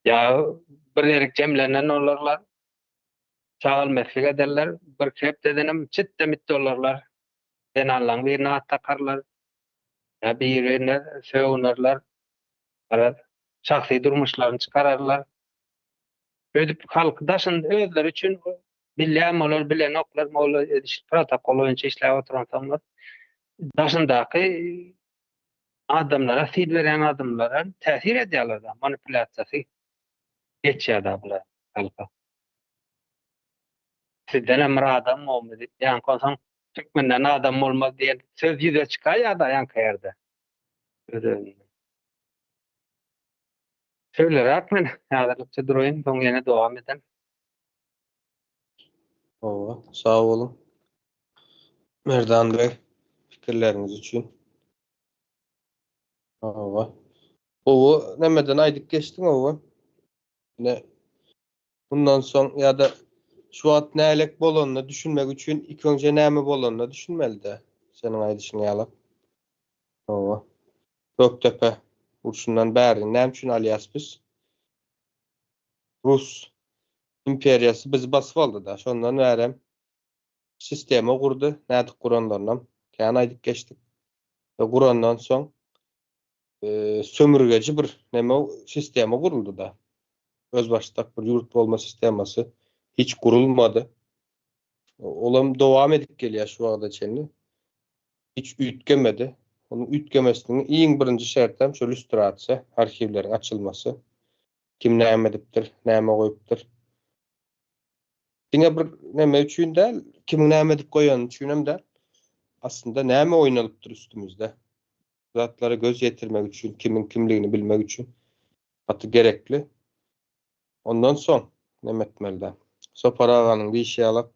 Ya bir yerik cemlenen olarlar. Çağıl meslik ederler. Bir kep dedenim çıt demit olarlar. Ben Allah'ın birine at takarlar. Ya birine söğünürler. Şahsi durmuşlarını çıkararlar. Ödüp halkdaşın özler için bilen olur, bilen oklar, protokol oyuncu işler oturan sanlar. Daşındaki adamlara, sil veren adamlara täsir edýärler da, manipulasiýasy geçýär bular halka. Sizden emir adam bolmaly, ýa-ni konsoň Türkmenden adam bolmaz diýen söz ýüze çykar ýa-da ýanky ýerde. Söyleräk men häzirlikçe durayım, soň ýene dowam eden. Sağ olun. Merdan Bey, fikirleriniz için. O nemeden aýdyp geçdiň o. Ne bundan soň ýa-da şu at nälik bolanyny düşünmek üçin ilk önce näme bolanyny düşünmeli-de. Senin aýdyşyňa ýalap. Owa. Göktepe urşundan bäri näme üçin alýas biz? Rus imperiýasy bizi basyp aldy-da. Şondan bäri sistema gurdy. Nädik guranlarynam? Kän aýdyp geçdik. Ve gurandan soň sömürgeci bir näme sistema guruldy-da. Özbaşdak bir ýurt bolma sistemasy hiç gurulmady. Olam dowam edip gelýär şu wagda çenli. Hiç ütgemedi. Onu ütgemesinin iň birinji şertem şu illüstrasiýa, arhiwleriň açylmasy. Kim näme edipdir, näme goýupdyr. Diňe bir näme üçin däl, kim näme edip goýan üçin hem de aslında näme oýnalypdyr üstümizde. Zatlara göz yetirmek üçin, kimin kimligini bilmek üçin atı gerekli. Ondan soň näme etmeli-de? Sopar aganyň diýişi alap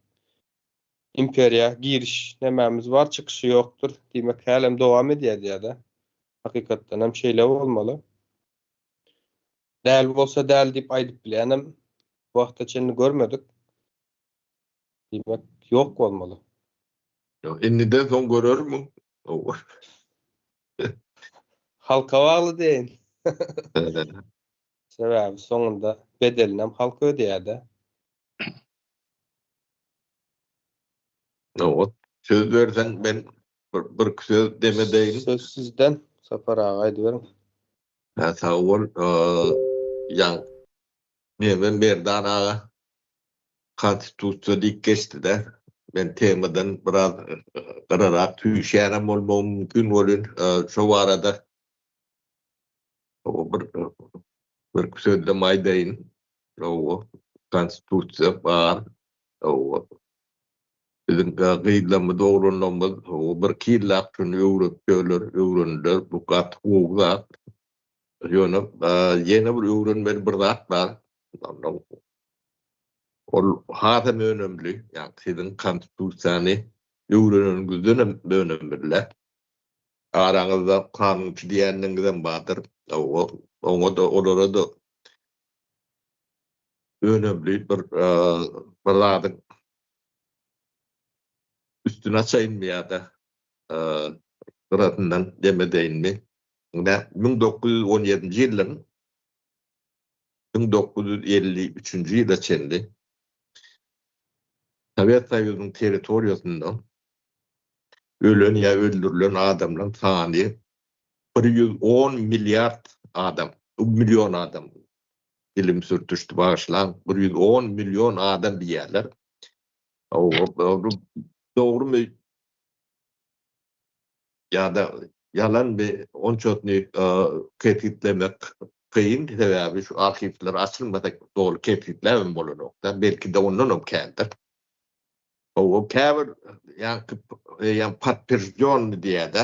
imperiýa giriş nämämiz bar, çykyşy ýokdur diýmek hälem dowam edýär diýär-de. Hakykatdan hem şeýle bolmaly. Däl bolsa däl diýip aýdyp bilenem. Bu wagta çenli görmedik. Diýmek ýok bolmaly. Indi de soň görürmü? Halka bagly deýin. Sebäbi soňunda bedelini hem halka ödäýär-de. Söz versen ben bir söz demedeyin. Söz sizden. Sapar ağa aýdy beriň. Sağ ol. Yani ben Merdan ağa konstitusiýa diýip geçdi de. Ben temadan biraz gararak tüýşärem bolmam mümkin bolun. Şu arada bir söz de maýdaýyn. Konstitusiýa bar. Bizim gıydlamı doğrunlamız bir kilapçın öğrendiler bu kat uğrat. Yeni bir öğrenmeli bir zat var. O hatem önemli. Yani sizin konstitusiýany öğreningizden önemli. Aranızda kanunçy diýeningizden badyr. Oňa da olara da önemli bir zatyň üstüne açayınmaya da tarafından demedeyin mi? 1917 ýylyň 1953 ýylda çenli Sovet Soýuzynyň territoriýasynda ölen ya öldürülen adamlaryň sany 110 milyard adam, milyon adam. Dilim sürtüşdi bağışlan 110 milyon adam diýerler. Doğru mu? Ya da yalan bir onçotny ketitlemek kıyın sebäbi şu arhivler açylmasak doğru ketitlemem bolanokda belki de ondan okändir. O käbir yani patperjon diýär-de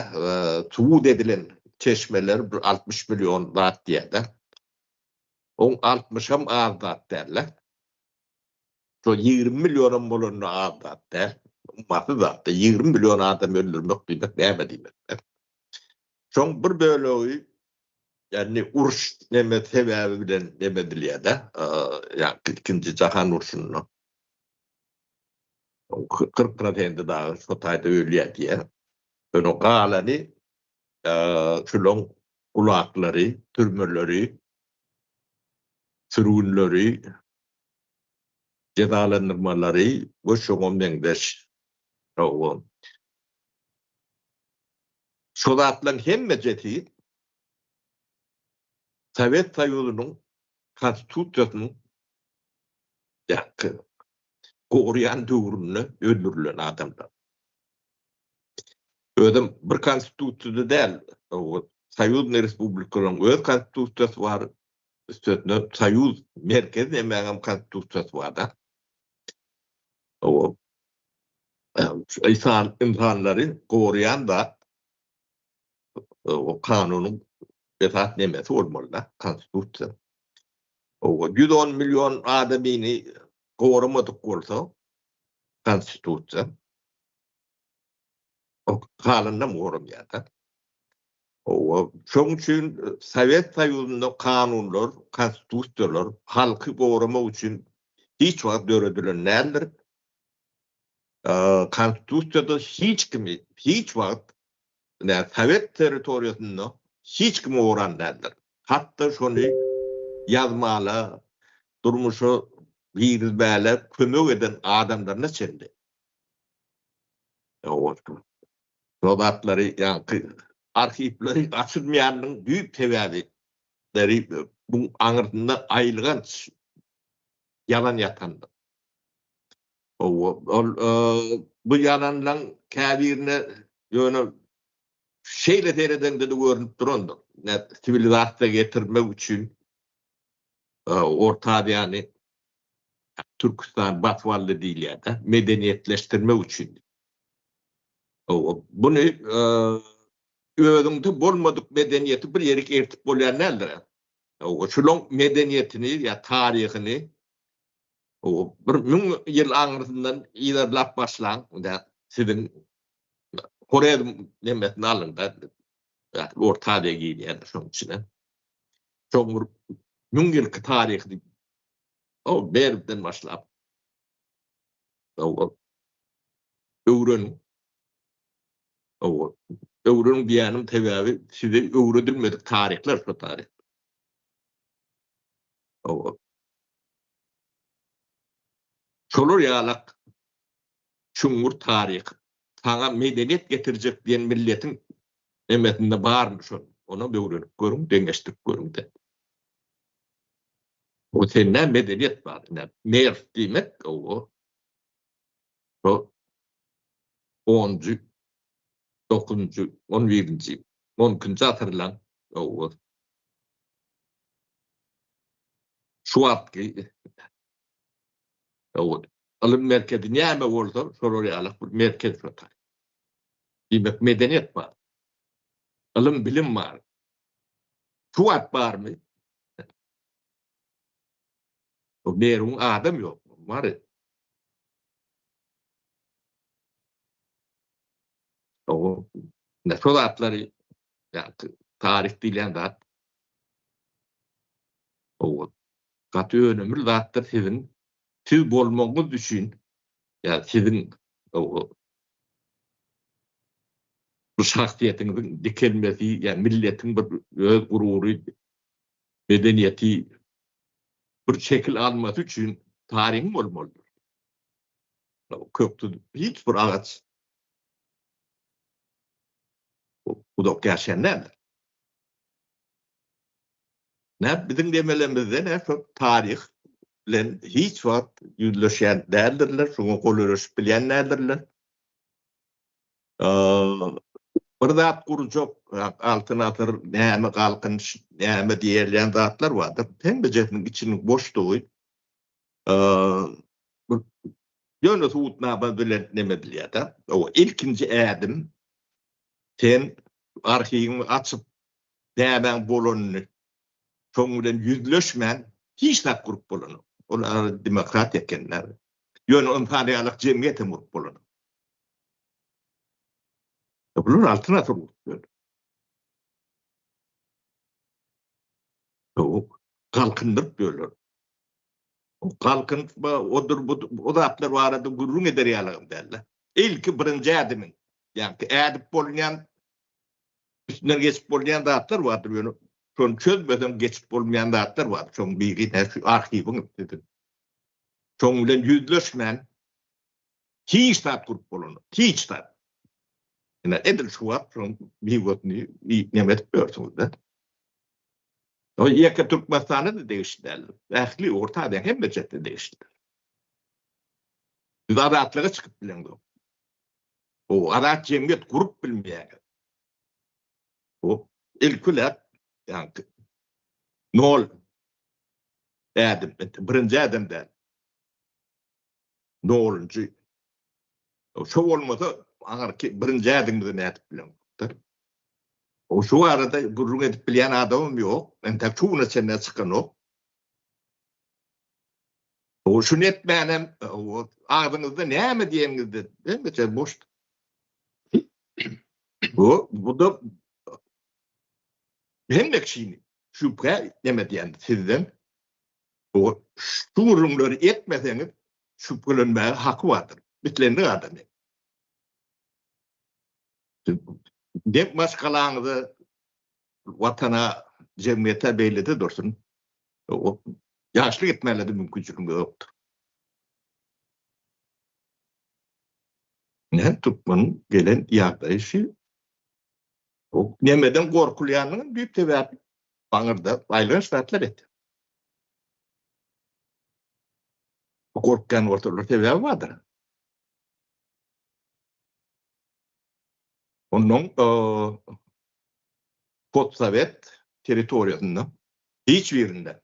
suud edilen çeşmeler 60 milyon watt diýär-de. On 60 hem azat derler. So 20 milyon bolan azat der. Masy zatda 20 milyon adam öldürmek diýmek näme diýmek. Şoň bir bölegi yani uruş näme sebäbi bilen näme edilýär-de, ýa ikinji jahan uruşuny 40% daha şu taýda ölýär diýär. Onu galany şulan ulaklary, türmeleri, sürgünleri, cezalandırmaları bu şoňam deňdeş. Şu zatlaryň hemmejeti Sovet Soýuzynyň konstitusiýasynyň goýan döwründe öldürülen adamlar. Ödüm bir konstitusiýa däl, Soýuz Respublikasynyň öz konstitusiýasy bar, üstüne Soýuz merkez emegem konstitusiýasy bar da. İnsanlary goýan da o kanunun esas nemesi bolmaly da konstitusiýa. 110 milyon adamyny goramadyk bolsa konstitusiýa o kanundan goramýar da. Şoň üçin Sovet Soýuzynyň kanunlar, konstitusiýalar halky goramak üçin hiç wagt döredilen nädir? Konstitusiyada hiç wagt Sovet territoriýasynda hiç kim oran nädir? Hatda şonu yazmaly, durmuşa birizbäle kömek eden adamlaryna çeldi. Sobatlary ýa-ni arhiwleri açylmaýanyň büýük sebäbi bu aňyrtynda aýylgan yalan ýatandy. Bu yalanlaryň käbirine ýöne şeýle dereden de görünüp durandy. Sivilizasiýa getirmek üçin Orta Asyany Türkistan batwaly diýilýär, medeniýetleşdirmek üçin. Bunu özüňde bolmadyk medeniýeti bir ýerge ertip bolýan nädir? Şulan medeniýetini ýa taryhyny bir 1000 ýyl aňyrtyndan ýylarlap başlaň, siziň Koreýa nemesini alın da Orta Asya'ya giýilýär şoň içine. Şoň 1000 ýylky taryhy berden başlap öwren diýänim sebäbi size öwredilmedik taryhlar şu taryh. Şolar ýalak şuňur taryh sana medeniýet getirjek diýen milletiň emmetinde barmy şol? Ona öwrenip görüň, deňeşdirip görüň de. O sende medeniýet bar. Mer diýmek o 10-njy, 9-njy, 11-nji, 10-njy atyrylan şu wagtky alym merkezi näme bolsa şolar ýalak bir merkez tutar. Diýmek medeniýet bar. Alym bilim bar. Şu wagt barmy? O merun adam ýok. Bar. Näsodatlary tarih diýlen zat gaty önemli zatlar siz bolmagyňyz üçin siziň bu şahsiýetiňiziň dikelmesi milletiň bir öz gurury medeniýeti bir şekil almasy üçin tarihiň bolmalydyr. Kökde hiç bir agaç bu da gerçekten nädir? Biziň demelemizde tarih bilen hiç wagt ýüzleşýän däldirler, şoňa gol öreşip bilýän nädirler. Bir zat gurjak, altyna atyr, näme galkynç, näme diýilýän zatlar bardyr. Tembejetiniň içiniň boşdugy ýöne suwutnama bilen neme bilýär. Ilkinji ädim sen arhiwini açyp näme bolanyny şoň bilen ýüzleşmän hiç nak gurup bolany. Olar demokrat ekenler. Ýöne impaniýalyk jemgyýete gurup bolany. Bular altyna turupdyr. Galkyndyryp diýerler. Galkyn o zatlar barada gurrun eder ýalagym derler. Ilki birinji ädimiň, ýa-ni ädip bolýan, üstünden geçip bolýan zatlar bardyr ýöne. Şonu çözmeden geçip bolmayan zatlar var. Şoň bilgi şu arhiwini dedim. Şoň bilen ýüzleşmän hiç zat gurup bolany. Hiç zat. Edil şu wagt şoň biwotny nemet berýärsiňiz da. O ýeke Türkmenistany da değişdirdiler. Ähli Orta Asya'da hem de jetde değişdirdiler. Biz adatlyga çykyp bilen bu. O adat jemgyýet gurup bilmeýär. O ilküler nol ädim, birinji ädimden nolunji şo bolmasa agarki birinji ädimden ädip bilen. O şu arada gurrun edip bilýän adamym ýok. Ente çuwna çenne çykanok. O şunu etmänem, ağzınızda näme diýeňizdi? Emmeçe boş. Bu da hem ekşini şüphe demedi yani sizden O şu durumları etmeseniz şüphelenmeye hakkı vardır. Bitlerini adamı. Dep maskalanızı vatana, cemiyete beyledi dursun. O yaşlı gitmeleri mümkünçülüğü yoktur. Ne Türkmen'in gelen yaklaşışı o nemeden korkulayanın büyük tevabi Bangır'da aylığın şartlar etti. O korkuyan ortalığı tevabi vardır. Onun Postsovet teritoriyasında hiçbirinde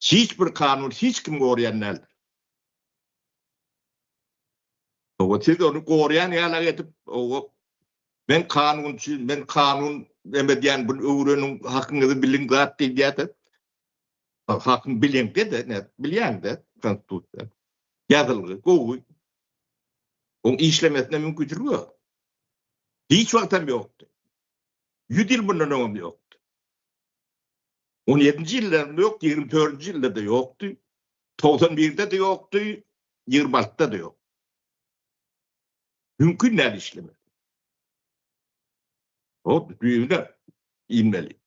hiçbir kanun hiç kim koruyan neldir. O siz onu koruyan yerler edip ben kanun demediyen bu öğrenin hakkınızı bilin zaten diye hakkın bilin de ne bilen de konstitusiyon yazılı koy onun işlemesine mümkünçülüğü yok. Hiç vaktim yoktu. 100 yıl bundan yoktu. 17. yıllarında yok, 24. yılda da yoktu. 91'de de yoktu, 26'da da yok. Mümkün değil işlemi. O büyüğüne inmeli.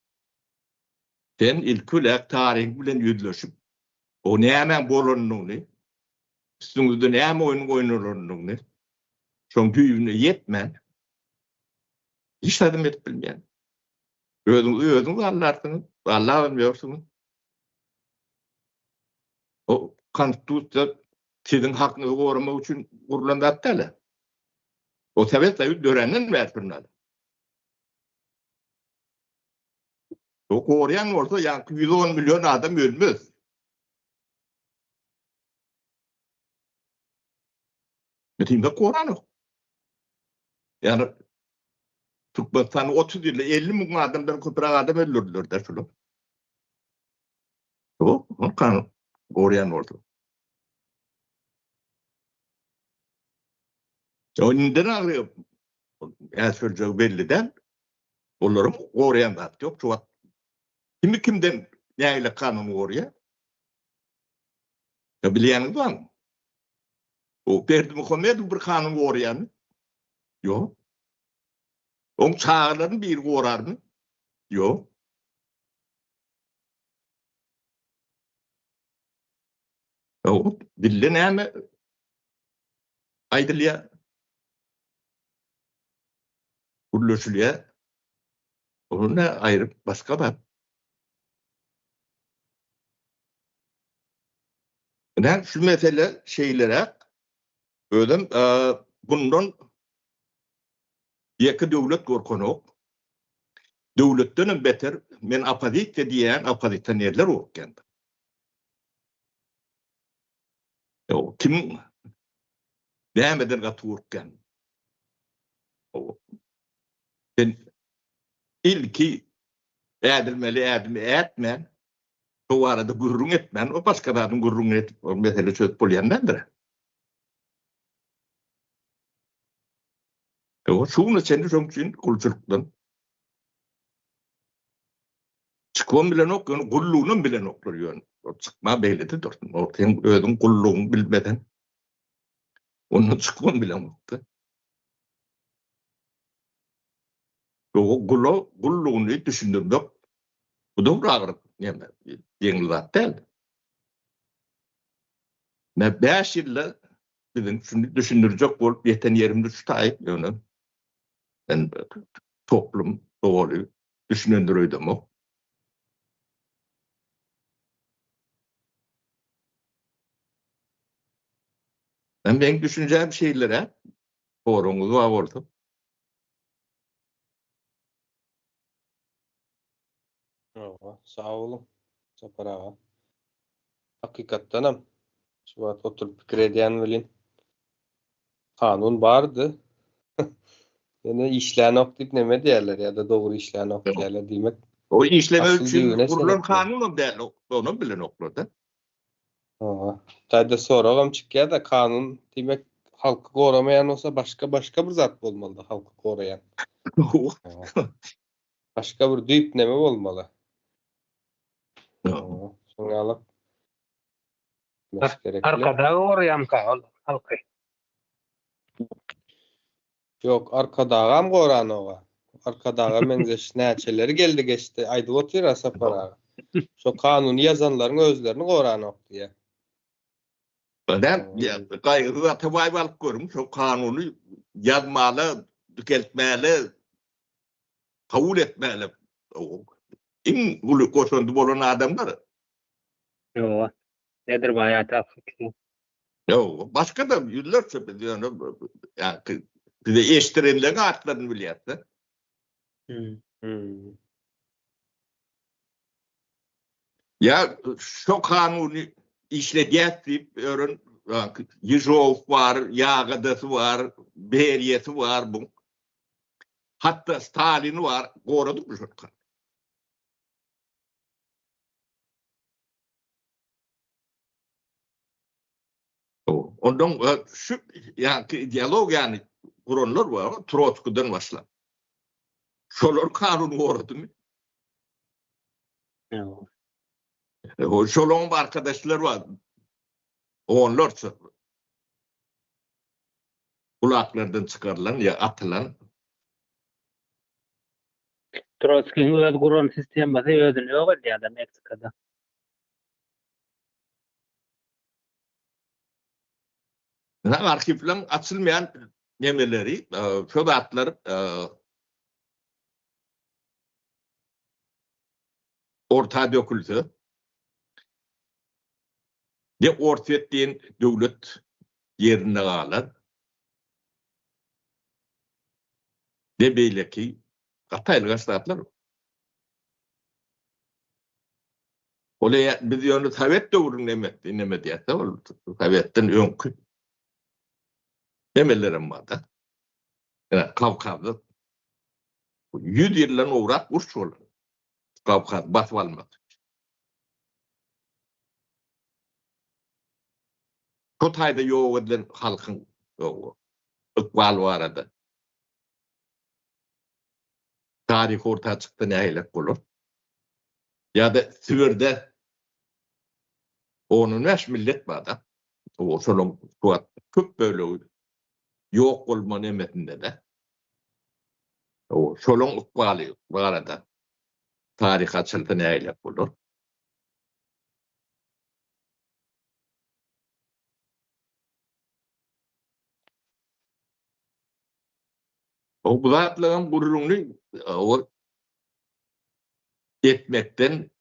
Sen ilk olarak tarihin bilen yüzleşip o ne hemen bolonluğunu üstünüzde ne hemen oynarlarını son büyüğüne yetmen hiç adım edip bilmeyen. Ödünüzü anlarsınız. Allah'a bilmiyorsunuz. O konstitusiyon sizin hakkınızı korumak için kurulan hattalar. O sebeple dönenin versiyonları. O koruyan olsa yani 110 milyon adam ölmez. Bütünde koran o. Yani Türkmenistan'ın 30 yılda 50 milyon adamdan köpüren adam ölürler der şunu. O kanun koruyan olsa. O neden ağrıyor? Yani söyleyeceği belliden onların koruyan da yok. Çoğu kimi kimden neyle kanunu koruyor? Ya bileğiniz var mı? O Berdi Muhammed'in bir kanunu koruyan yok. Onun çağlarını bir korar mı? Yok. O dille ne mi? Aydılya Urloşuluya onunla ayrı başka var. Yani şu mesele şeylere ödüm bundan yakı devlet korkunu devletten beter men apadik diyen apadikten yerler olurken. O kim devam eden katılırken o ben ilki edilmeli etmen o arada gurrun etmen o başka adamın gurrun etip o mesele çözüp olayanlardır. O şunu içinde çok için kulçuluktan çıkmam bile yok, kulluğunun bile nokluyor. O çıkma beyledi dursun. Ortaya ödün kulluğunu bilmeden onun çıkmam bile yoktu. O kulluğunu düşündüm yok. Bu da uğrağırım. Yani yenilat değil. Ne 5 yılda bizim şimdi düşündürecek olup yeten yerimde tutayıp yani. Ben toplum doğru düşündürüydüm o. Ben düşüneceğim şeylere forumuzu avurdum. Sağ olun. Sapar ağa. Hakikattanam. Şu an oturup fikir ediyen bilin. Kanun vardı. Yani işleyen ok deyip neme diyorlar ya da doğru işleyen ok diyorlar demek. O işleme Asıl için düğüne kurulan sebep kanunum değil. Onu bile nokladı. Tabii sonra çıkıyor da kanun demek halkı koramayan olsa başka bir zat olmalı halkı koruyan. Başka bir düyüp neme olmalı. Sonra alıp gerekli. Arkada gorýam kal halky. Yok, arkadagam goranoga. Arkadaga meňzeş näçeleri geldi geçti. Aýdyp otyra sapara. Şo kanuny yazanlaryň özlerini goranok diye. Ben gaýry ataway balyp görüm, şu kanuny yazmaly, dükeltmäli, kabul etmäli. Iň uly koşundy bolan adamlar. Yo. Nedir bu hayat afiki? Yo, başka da ýyllarça bilýän, ýa-ni bize eşitirenlerin atlaryny bilýärdi. Ya şu kanuny işledýär diýip örün Ýežow var, Ýagadasy var, Beriýeti var bu. Hatta Stalin var, gorady bu şurka. Ondan şu ideolog yani kuranlar var, Trotsky'dan başlap. Şolar kanun goradymy? Yo. O şolong arkadaşlar var. Onlar kulaklardan çıkarılan ya atılan. Trotsky'nin öz guran sistemasi özüne ýok edýär Meksikada. Arhivlen açılmayan nemeleri, şodatlar orta döküldü. De orta etdiğin döwlet yerine galan. De beýleki Gataylyga ştatlar. Olaya biz ýöne Sowet döwrüne neme diýär, ol Sowetden öňkü nemelerim var da. Kavkazda 100 ýyldan owrak urş bolan. Kavkaz basyp almak. Şu taýda ýok edilen halkyň ykbaly barada. Tarih orta çykdy näýlek bolar. Ýa-da Sibirde 15 millet barda. O şolum köp bölegi ýok bolman emetinde de. O şolum ykbaly barada. Tarih açyldy näýlek bolar. O bu zatlaryň gururuny o etmekden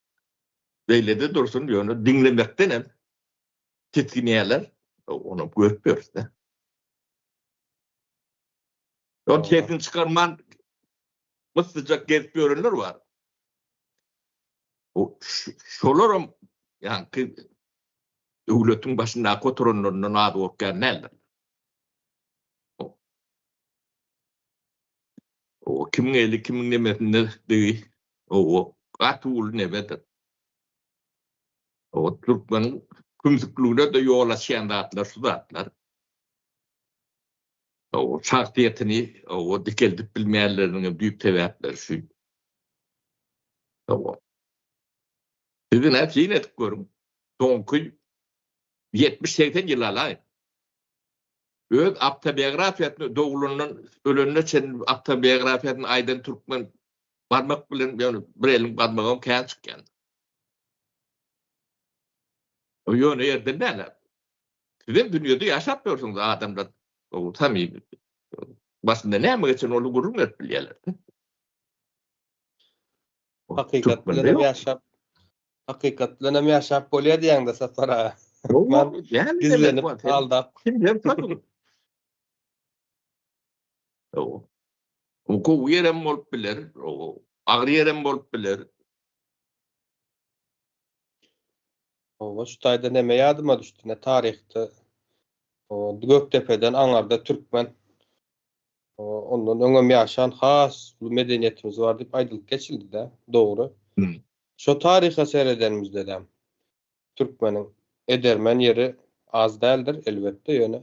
beýlede dursun ýöne dinlemekden hem tetkinýärler onu görüp o tetkin çıkarman mıstıcak gelip görünür var. O şolaram yani ki döwletiň başynda koturanlardan ady okyan näler? O kim eli kimin nemesinde diýi o gatul nebet. O Türkmen kümsüklüğüne de ýolaşýan zatlar, şu zatlar. O şahsiýetini o dikeldip bilmeýärleriniň büyük sebäpleri şu. O. Sizin hepsini etip görün. Soňky 70-80 ýyllar öz autobiografiýasyny dogulundan ölenine çen autobiografiýasyny aýdan Türkmen barmak bilen bir eliň barmagam kän çykýan. O ýöne ýerde näler? Sizin dünýede ýaşap ýörsiňiz adamlar. O tamy başynda näme geçen olu gurrun etip bilýärler. Hakykat bilen ýaşap bolýar diýäňde sapara. Yani Gizlenip aldap. Kim bilen tadyl. O gowy ýerem bolup biler, o agry ýerem bolup biler. O şu taýda neme ýadyma düşdi, ne tarihte o Göktepe'den aňarda Türkmen ondan öňem ýaşan has bu medeniýetimiz bar diýip aýdylyp geçildi-de, dogry. Şo tariha seredenimizde de Türkmeniň edermen ýeri az däldir elbetde ýöne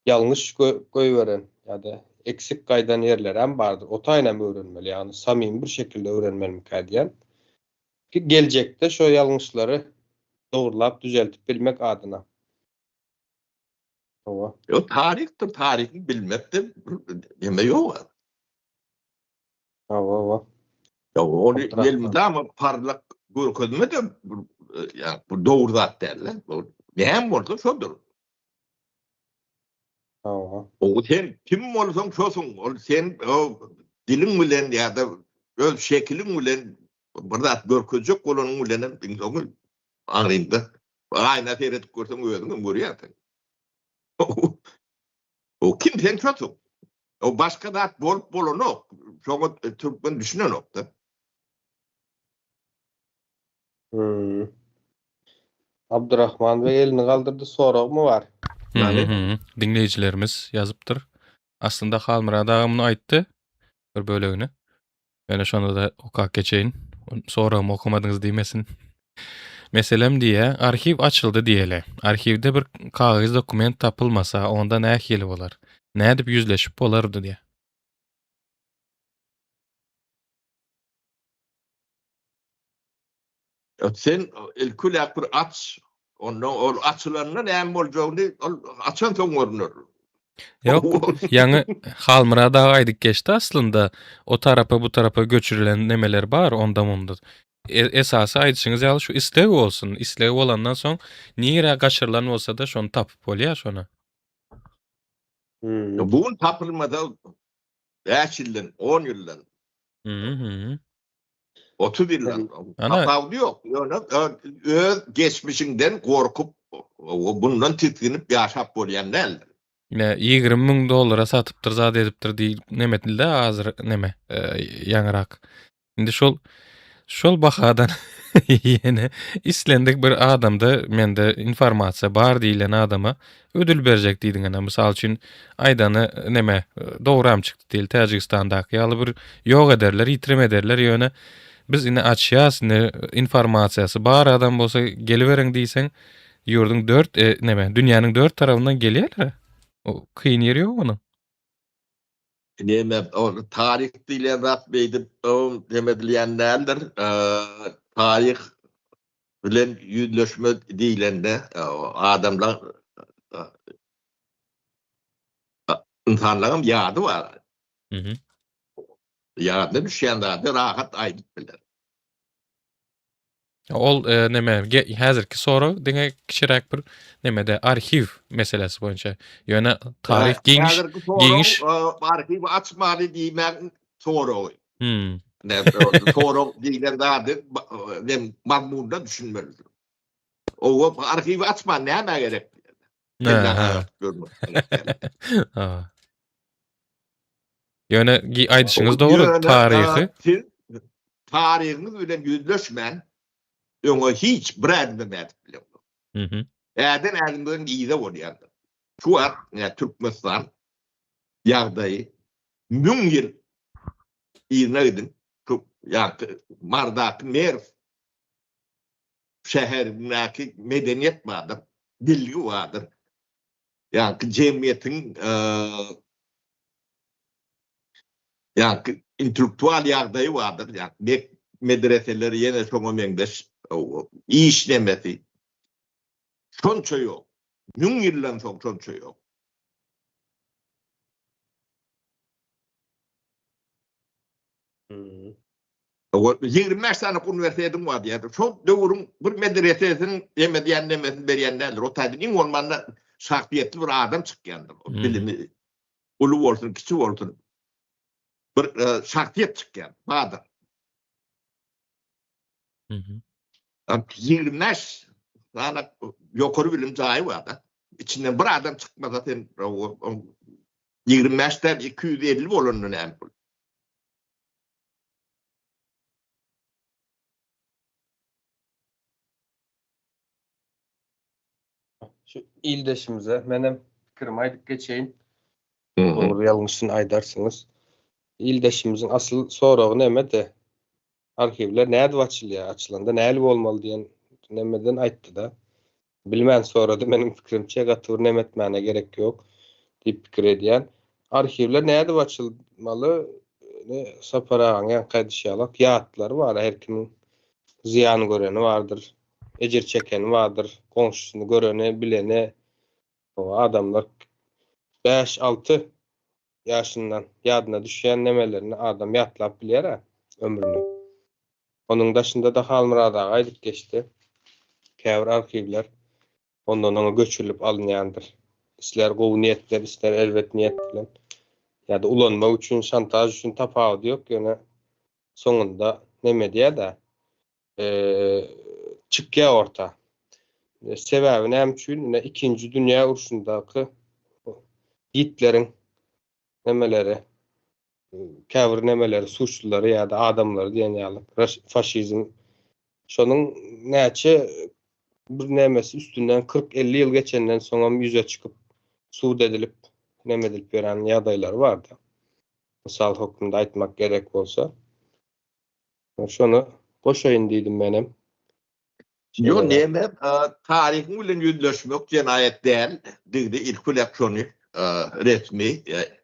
ýalňyş goýberen ýa-da eksik gaýdan ýerler hem bardyr. O taýynam öwrenmeli, ýani samimy bir şekilde öwrenmeli diýen. Ki geljekde şo ýalňyşlary dogurlap düzeltip bilmek adyna. Hawa. Yo tarihtir, tarihi bilmekde deme yok. Hawa. Ya onu Abdurrahman. elimde ama parlak görkezme de yani bu doğru zat derler. Ne oldu şodur. Hawa. O sen kim olsan şosun. O sen o dilin bilen ya da öz şeklin bilen burada görkezecek olanın bilen onu anlayındı. Ayna seyredip görsen özün görüyor. O kim sen şosun. O başka da bolup bolonu. Şoňa Türkmen düşünen nokta. Abdurrahman Bey elini kaldırdı. Sorag mı var? Yani Dinleyijilerimiz ýazypdyr. Aslında Halmyrat agamyň aýtdy bir bölegini. Ene şonda da okak geçeyin. Soragmy okumadyňyz diýmesin. Meselem diýe, arhiw açyldy diýele. Arhiwde bir kagys dokument tapylmasa, onda näme gelip bolar? Nädip yüzleşip bolardy diýe. sen ilkulak bir aç, onun açılanına näme boljagyny açan soň görünür. Yok, ýa-ni Halmyrat aýdyk geçdi aslında. O tarapa bu tarapa göçürilen nemeler bar onda munda. Esasy aýdyşyňyz ýaly şu isleg bolsun. Isleg bolandan soň nire gaçyrylan bolsa da şonu tapyp bolýar şonu. Bugün tapılmada 5 ýyldan, 10 ýyldan, 30 ýyldan tapawdy ýok. Ýöne öz geçmişinden gorkup bundan titrinip ýaşap bolýanlar. $20,000 satypdyr, zat edipdir diýip nemetilde hazır neme ýaňyrak. Indi şol bahadan ýene islendik bir adamda mende informasiýa bar diýilen adama ödül berjek diýdiň ana. Mysal üçin aýdany neme dogram çykdy diýil Täjikistandaky ýaly bir ýok ederler, ýitirem ederler ýöne biz ine açýas informasiýasy bar adam bolsa geliberiň diýseň ýurdun 4 dünýäniň 4 tarapyndan gelýärler. O kıyın yeri yok onun. Neme o tarih diýilen zat beýdip demedilenlerdir. Tarih bilen ýüzleşme diýilende adamlar insanlaryň ýady bar. Ýadyna düşýänlerde rahat aýdyp biler. Ol häzirki soru diňe kiçirek bir nemede arhiw meselesi boýunça. Ýöne tarih giňiş arhiw açmaly diýmek soru. Soru diýilen zady mazmunda düşünmeli. O arhiw açma näme gerek? Ýöne aýdyşyňyz dogry, tarihi. Tarihiňiz bilen ýüzleşmän öňe hiç birädime bilen. Äden ýyda bolýar. Şu wagt Türkmenistan ýagdaýy 1000 ýyl ýynaýdyn. Merdan Meredow şäherindäki medeniýet bardyr, bilgi bardyr. Jemgyýetiň intellektual ýagdaýy bardyr. Medreseler ýene şoňa meňdeş işlemesi. Şonça ýok. 1000 ýyldan soň şonça ýok. O 25 sany uniwersitem bar diýär. Şol döwrüň bir medresesiniň emediýän nemesini berýänler. O taýdan iň bolmanda şahsiýetli bir adam çykýandyr. Bilimi uly bolsun, kiçik bolsun. Bir şahsiýet çykýan, bardyr. 25 sana ýokary bilim jaýy bar da. İçinden bir adam çykmasa sen 25'den 250 bolanyny näme bol. Şu ildeşimize menem pikirim aýdyp geçeýin. Dogry ýalňyşyny aýdarsyňyz. İldeşimizin asıl soragy nämede? Arhiwler näde açylýar? Açylanda näli bolmaly diýen nemeden aýtdy da. Bilmän sorady, menim pikirimçe gatyr nemetmäne gerek ýok diýip pikir edýän. Arhiwler näde açylmaly? Saparaň ýa-da ýatlar bar, her kimiň ziýan göreni bardyr, ejir çekeni bardyr, goňşusyny göreni, bileni O adamlar 5-6 yaşından ýadyna düşýän nemelerini adam ýatlap bilýär ömrüni. Onun daşında da Halmyrada gaýdyp geçdi. Käbir arhivler ondan ona göçürilip alınýandyr. Isler gowy niýetler, isler elbet niýet bilen. Ýa-da ulanmak üçin, şantaj üçin tapawdy ýok. Ýöne soňunda neme diýär-de çykýar orta. Sebäbi näme üçin? 2-nji dünýä uruşundaky Hitleriň nemeleri, käbir nemeleri, suçlulary ýa-da adamlary diýen ýaly faşizm. Şonuň näçe bir nemesi üstünden 40-50 ýyl geçenden soňam ýüze çykyp suud edilip neme edilip beren ýagdaýlar bardy. Mysal hukmunda aýtmak gerek bolsa. Şonu goşaýyn diýdim menem. Yo neme tarihin bilen yüzleşmek jenayet däl. Digdi ilk ulak şonu resmi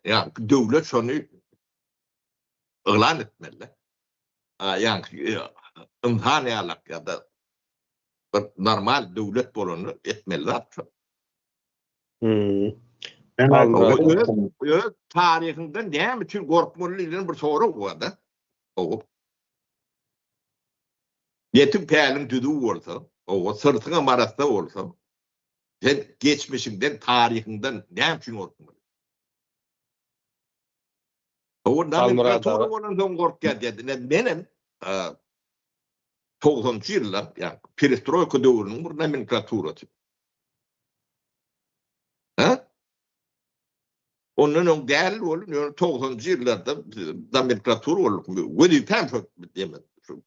ýa döwlet şonu elan etmeli. Ýa imhan ýalak ýa-da bir normal döwlet bolany etmeli. Tarihinde näme üçin gorkmalylygyny bir soru boldy. O. Yetim pälim düdü bolsa, o sırtyna marasda bolsa, sen geçmişinden, tarihinden näme üçin gorkmaly? O nomenklatura bolan gorkýar diýdi. Menem 90-njy ýyllar, ýa perestroika döwrüniň bir nomenklaturasy. Ondan on däl bolup 90-njy ýyllarda nomenklatura bolup, wedi täm diýmek.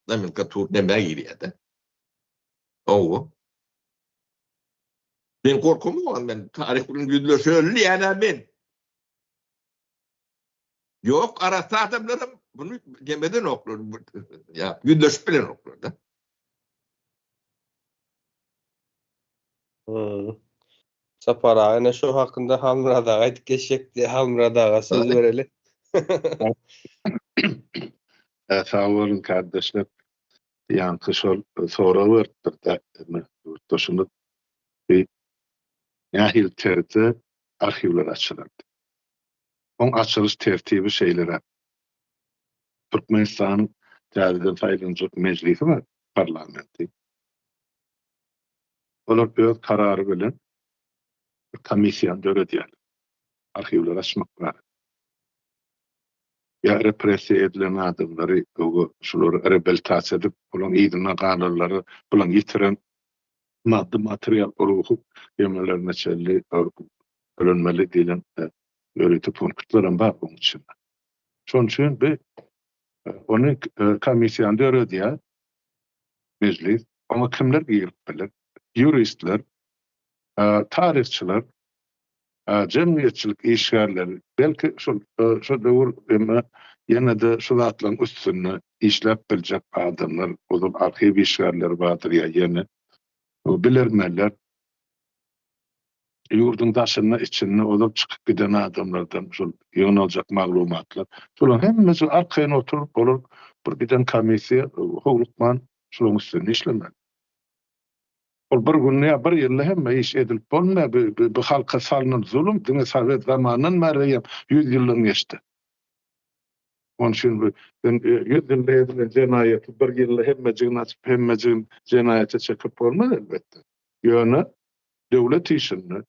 Nomenklatura näme ýerinde? O. Ben gorkmam, men tarih bilen yüzleşeli ýa-da men. Yok, arasy adamlarym bunu demeden oklar. Ya, yüzleşip bilen oklar da. Sapara, ene şu hakında Halmyrada gaýdyp geçecekdi. Halmyrada söz bereli. Sağ olun kardeşler. Yankı sonra verdi de yurttaşını bir yahil terti arhivler açılırdı. On açılış tertibi şeylere Türkmenistan'ın Caziden Sayılıncılık Meclisi var, parlamenti. Onlar bir kararı bilen komisyon dörediyor. Arhivler açmak var. Ya represiye edilen adamları, şuları rehabilitasyon edip, bulan iyidine kanunları, bulan yitiren maddi materyal ruhu yemelerine çelli, ölünmeli diyen öğreti punktların var bunun için. Şunun için bir onun komisyonda öğrediyor meclis, ama kimler girip bilir? Juristler, tarihçiler, cemiyetçilik işgärleri, belki şu döwür ýene de şu zatlaryň üstüne işläp biljek adamlar, ozul arhiw işgärleri bardyr ýa ýene o bilermeler ýurdun daşyna içine olup çykyp giden adamlardan şu ýöneljek maglumatlar. Şolar hemmesi arkaýa oturup bolur bir giden komissiýa howlukman şonuň üstüne işlemek. Ol bir günne bir ýylda hemme iş edilip bolma bu halka salynan zulüm diňe Sowet zamanynyň merýem 100 ýyllyň geçdi. Onun için 100 ýylda edilen jenaýet bir ýylda hemme jenaýete çekip bolmaz elbetde. Ýöne döwlet işini,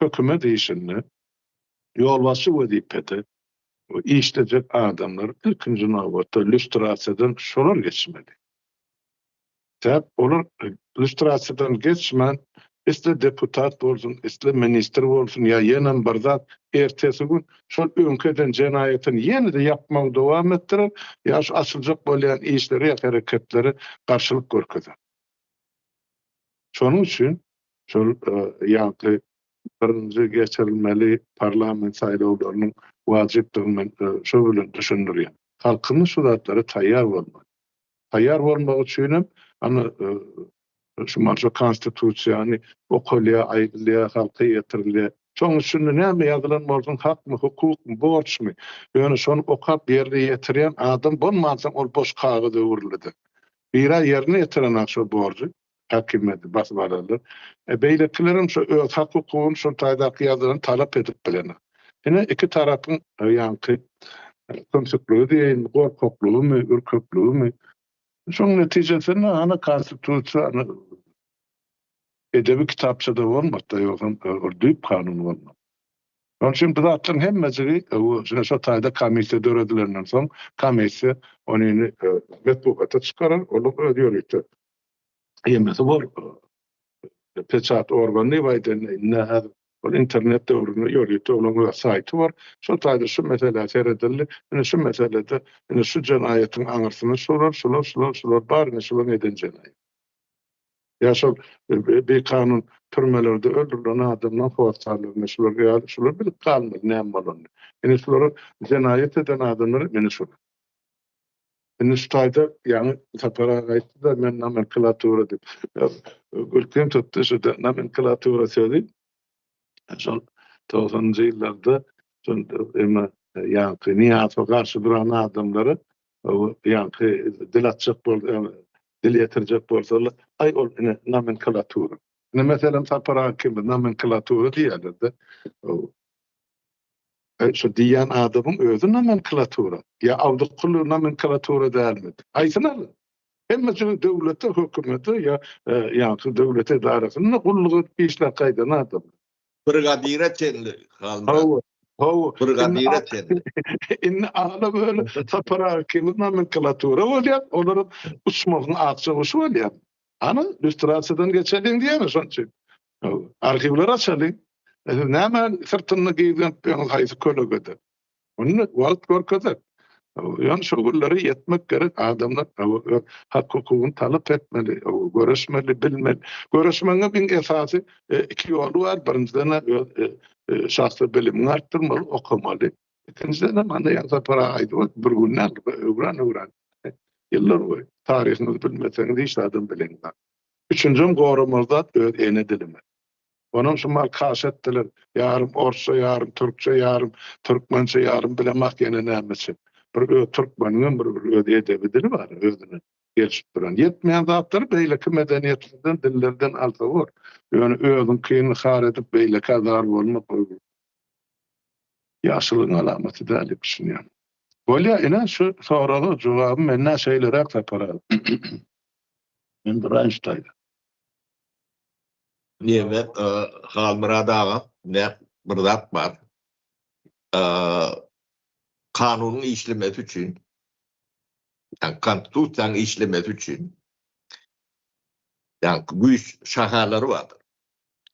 hökümet işini, ýolbaşy wezipeti işlejek adamlar ilkinji nowbatda lüstrasiýadan şolar geçmeli. Täp olar lüstrasiýadan geçmen, isle deputat bolsun, isle minister bolsun ýa ýene bir zat ertesi gün şol öňkeden jenaýetin ýene-de ýapmagy dowam etdirip, ýa şu açyljak bolýan işleri ýa hereketleri garşylyk görkezýär. Şonuň üçin şol ýa-da birinji geçirilmeli parlament saýlawlarynyň wajypdygyny şo bilen düşündirýär. Halkyň şuratlary taýýar bolmaly. Taýýar bolmak üçin ana şu marşa konstitusiýany okulya, aýdylya, halka ýetirilýär. Şoň üçin näme ýazylan bolsun, hakmy, hukukmy, borçmy? Ýöne şonu okap ýerine ýetirýän adam bolmasa ol boş kagaza urulydy. Bira ýerine ýetiren şu borçy hakimeti basmalarlar. Beýlekilerim şu öz hak hukugyny şu taýda ýazylan talap edip bilenler. Ine iki tarapyň ýanky kömsekliği diýen, gorkoklugy, ürköklügi. Şoň netijesinde ana konstitusiýa edebi kitapçada bolmasa ýogam düýp kanun bolmaz. Onun için bu zatların hemmesi şu taýda komissiýa döredilerinden soň komissiýa onu metbuata çıkarar, onu ödüyor. Yemesi bol peçat organı ne o internette ýörýär, onun saýty bar. Şu taýda şu mesele seredildi, şu meselede şu jenaýatyň aňyrsyny şolar bar, şolar eden jenaýat. Yaşam bir kanun türmelerde öldürülen adamdan fotoğraflar meşhur real şular bilip kalmadı ne balon. Yani şuları cenayet eden adamları meşhur. Yani şu tayda yani tapara gayet da men nomenklatura dip. Ülkem tuttu şu da nomenklatura söyledi. Son 90'lı yıllarda son yani niyata karşı duran adamları yani dilatçık boldu. Dil yetirecek bolsalar ay ol nomenklatura. Mesela tapara hakim nomenklatura diýerler. Şu diýen adamyň özü nomenklatura. Ya awdykly nomenklatura dälmedi. Aýsynalar. Hemme şu döwlete, hökümete ya ýa-da döwlet edarasyna gullugy işler gaýdan adam. Brigadire çenli halmyrat. Brigadire çenli. İnne ağla böyle tapara hakim nomenklatura bolýar. Olaryň uçmagyň akçagy bolýar. Ana illüstrasiýadan geçelim diýme şonçy. Arhiwler açaly. Näme sırtyny giýen haýsy kölegede. Onu wagt görkezek. Yani şogulları yetmek gerek adamlar hak hukugyny talap etmeli, görüşmeli, bilmeli. Görüşmeňe bir esasy iki ýolu bar. Birinciden şahsy bilimiňi artdyrmaly, okumaly. İkinciden manda ýa-da para aýdy, bir günler öwran. Yıllar boyu tarihini bilmeseniz hiç adam bilinmez. Üçüncüm gorumuzda ene dilimi. Onun için markaş ettiler. Yarım Orsa, yarım Türkçe, yarım Türkmençe, yarım bilemek yine neymesin. Bir Türkmen'in bir edebi dili var. Özünü geçip duran. Yetmeyen zatları beyleki medeniyetlerden, dillerden alta var. Yani özün kıyını khar edip beyleki azar olmak yaşlılığın alameti değerli düşünüyorum. Bolya inen şu soralı cevabım menne şeylere tapara. Men bir Einstein. Niye Halmyrat ağa ne bir zat bar. Kanunun işlemesi için yani konstitusiyanın işlemesi için yani bu şahaları vardır.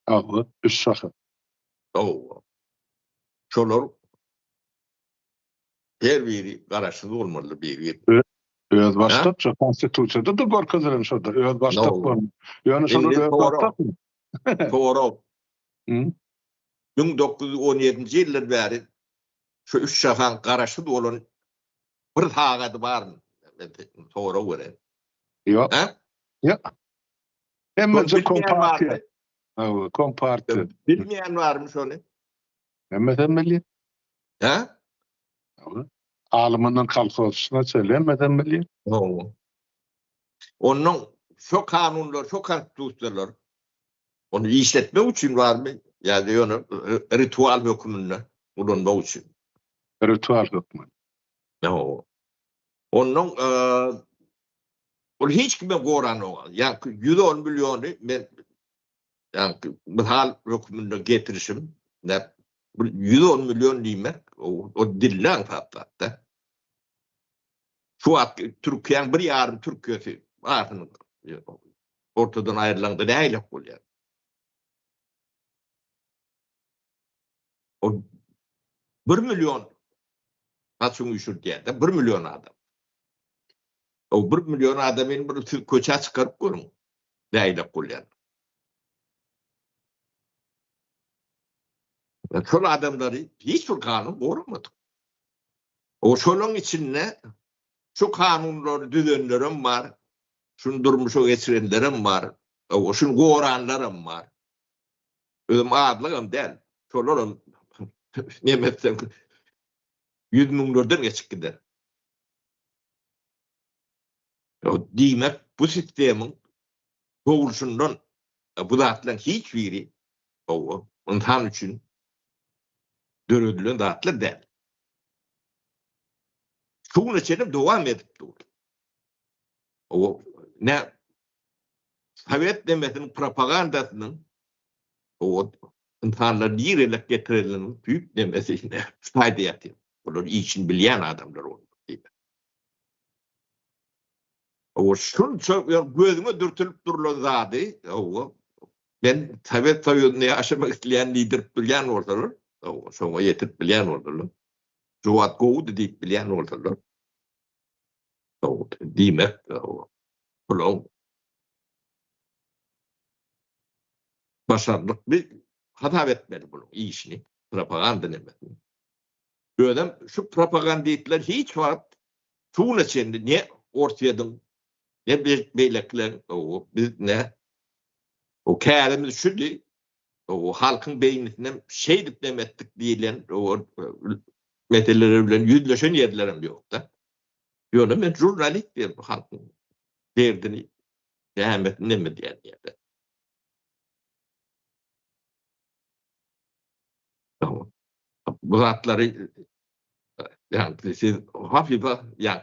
Aha, üç şaha. Şolar her biri garaşsız olmalı bir. Öz başlatça konstitusiyada da gorkazırım şodur. Öz başlat var. Yani şunu öz başlat mı? Doğru. 1917 yıllar beri şu üç şahan garaşsız olan bir tağadı var mı? Doğru göre. Yok. Yok. Hemmece kompartiya. Kompartiya. Bilmeyen varmış onu. Hemmeden Ha? Alımından kalkosuna söylemeden bilýär. Onun şu kanunlar, şu konstitusiyalar onu işletmek için var mı? Yani onu ritual hükmünde bulunmak için. Ritual hükmü. Onun o hiç kime goran o. Yani 110 milyonu ben yani bir hal hükmünde getirişim. Ne 110 milyon demek o dillen patlattı. Şu an Türkiye'nin bir yarım Türkiye'si var. Ortadan ayrılan da ne aylak oluyor. O 1 milyon nasıl üşür diye de 1 milyon adam. O 1 milyon adamın bir köçe çıkarıp koyun. Ne aylak oluyor. Şol adamları hiçbir kanun korumadı. O şolun içinde şu kanunlar düzenlerim var. Şunu durmuşa geçirenlerim var. O şunu koranlarım var. Özüm adlığım değil. Şollarım nimetten 100 milyonlardan geçip gider. O demek bu sistemin doğulşundan bu zatlaryň hiç biri o insan üçin döredilen zatlar däl. Şuňa çenip dowam edip dur. O ne Sovet devletinin propagandasynyň o insanlar direlek getirilen büyük demesine fayda ýatyr. Bular için bilýän adamlar oldu. O şunça gözüme dürtülüp durulan zady, o ben Sovet Soýunyny aşamak isleýän lider bilýän bolsalar, o şoňa ýetip bilýän bolsalar. Joat gowy diýip bilýän bolsalar. O diýmek, o bular başarlyk bir hata etmeli bunu işini propaganda demekdir. Ödem şu propagandistler hiç wagt şuňa çendi ne ortaýadan ne beýlekler o biz ne o kärimiz şudi o halkyň beýninden şey dip demetdik diýilen o meseleler bilen ýüzleşen ýerlerim ýokda. Ýöne men jurnalist diýip halkyň derdini ähmetini neme diýen ýerde. Bu zatları yani siz hafife yani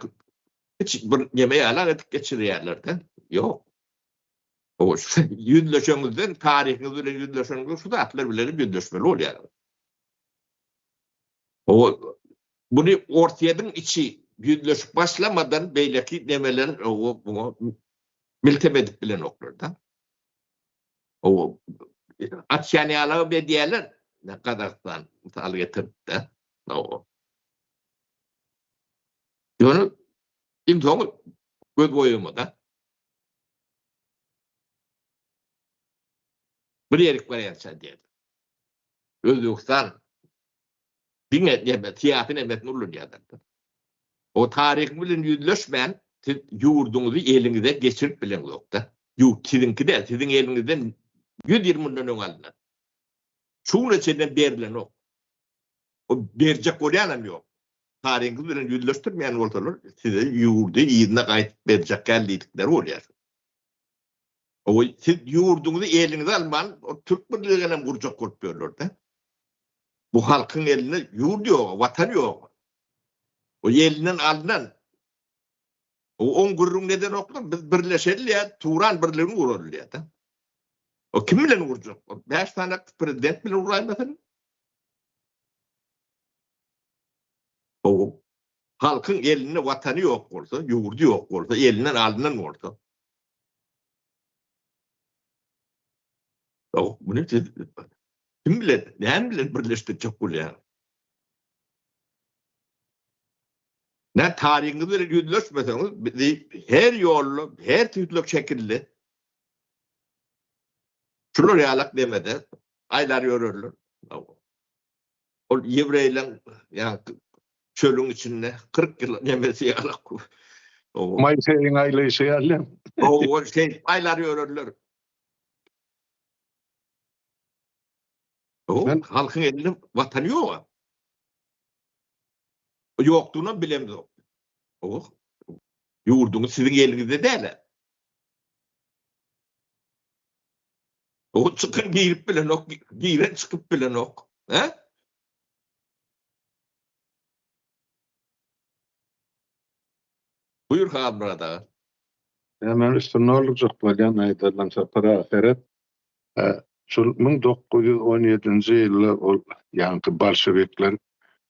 hiç bir yemeğe alarak geçirýärlerden yok. O yüzleşeňizden tarihiňiz bilen yüzleşeňiz şu zatlar bilen yüzleşmeli bolýar. O bunu ortaýadan içi yüzleşip başlamadan beýleki demeler o miltemedip bilen oklardan. O açýanyala be diýerler. Ne kadardan misal getirip de o. Ýöne imsoňy göz boýumda bir ýerik barýarça diýdi. Özbekistan diňe diýip tiýatyn emet nurlu diýdi. O tarih bilen ýüzleşmän siz ýurduňyzy eliňizde geçirip bilen ýokda. Ýurt siziňki de siziň eliňizden 120 milyon aldylar. Şuňa çenden berilen ok. O berjek bolýanam ýok. Tarihiňiz bilen ýüzleşdirmeýän bolsalar, size ýurdy ýygyna gaýtyp berjek geldikleri bolýar. O siz ýurduňyzy eliňize alman, o Türk birligine gurjak bolup berler-de. Bu halkyň eline ýurt ýok, watan ýok. O elinden alınan o 10 gurrun neden oklar biz birleşeli Turan birligini gurulýar da. O kim bilen gurjak? 5 tane prezident bilen guraýmasyn? O halkyň eline watany ýok bolsa, ýurdy ýok bolsa, elinden alınan bolsa. O bunu kim bilen, näme bilen birleşdirjek bolýar? Ne tarihiňiz bilen ýüzleşmeseňiz, her ýolly, her türlü şekilde şular ýalak demede aýlar ýörürler. O ýewreýler ýa çölüň içinde 40 ýyl nemesi ýalak. O Maýseýiň aýlysy ýaly. o şey aýlar ýörürler. O halkyň elinde watan ýok. Ýokdugyny bilemdi. O ýurduňyz siziň eliňizde däl. O çıkın giyip bilen ok, giyiren çıkıp bilen ok. He? Buyur Halmyrat ağa. Hemen üstüne olacak bolýan aýdylança para ahiret. Şol 1917-nji ýyly ol ýanky bolşewikler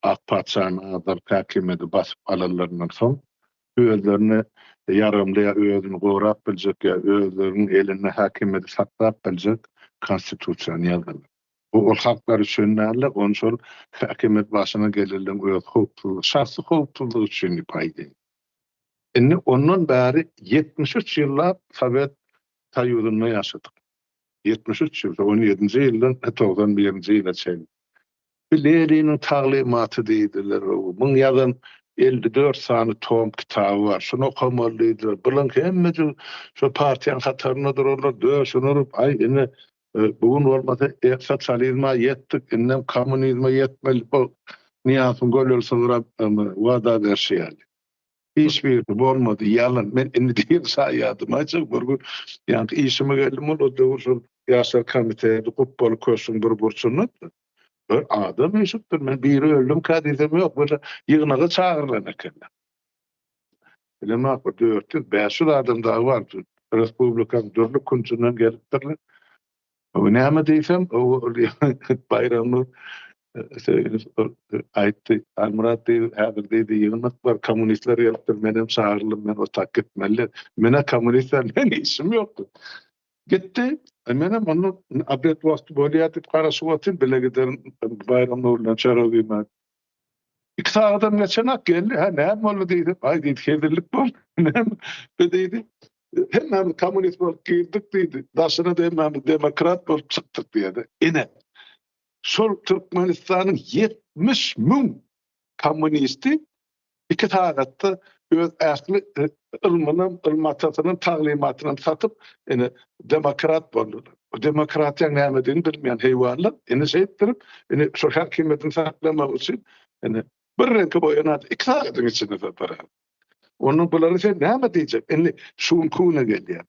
ak paçany adam häkimeti basyp alanlaryndan soň özlerini yarımlaya özünü gorap biljek ya özlerinin eline häkimeti saklap biljek konstitusiýany ýazdylar. Bu ol haklar üçin näle onşol häkimet başyna gelirlen öz hukuk, şahsy hukukçylyk üçin paýda. Indi ondan bäri 73 ýyllap Sovet Soýunyny ýaşadyk. 73 ýyl, 17-nji ýyldan 91-nji ýyla çendik. Bilerinin taglimaty diýdiler. Muň ýazan 54 sany tom kitaby var. Şunu okumalydylar. Bulan hemme şu partiýanyň hataryna dururlar. Döşünüp ay ine bugün bolmasa sosyalizma yetdik, innem komünizma yetmeli. Bu niýatyň gölülsün wada berşýär. hiçbir olmadı. Yalan. Ben indi değil sayadım. Açık bir yani işime geldim o doğru Yaşar komiteydi kupbol köşün bir burçunu. Bir adam eşittir. Men biri öldüm kadizem yok. Böyle yığınaga çağırılan ekenler. Bilemek bu 400-500 adam daha var. Respublikanın dörlü kunçundan gelipdirler. O näme diýsem, o bayramı aýtdy. Halmyrat häzir diýdi ýygnak bar kommunistler gelipdir. Menem çağırylym, men o tak gitmeli. Mene kommunistlerle işim ýokdy. Gitti. Menem onu abet wagty bolýatyp garaşyp otyr bile giderin bayramda bilen çara giymek. 2 saatdan geçenek geldi. Ha näme boldy diýdi. Ay diýdi hedirlik bol. Näme diýdi. Hemmem komünist bolup girdik diýdi. Daşyna hemmem demokrat bolup çykdyk diýdi. Ine şol Türkmenistanyň 70 000 komünisti 2 saatda öz äsli ilmini, ilmatatyny, taglimatyny satyp ene demokrat boldular. O demokratiýa näme diýeni bilmeýän heýwanlar ene şeýtdirip ene şol hakimiýetini saklamak üçin ene bir renk boýuna 2 saatdyň içinde satar. Onun bulary sen näme diýjek? Ene şuň kuna geldi.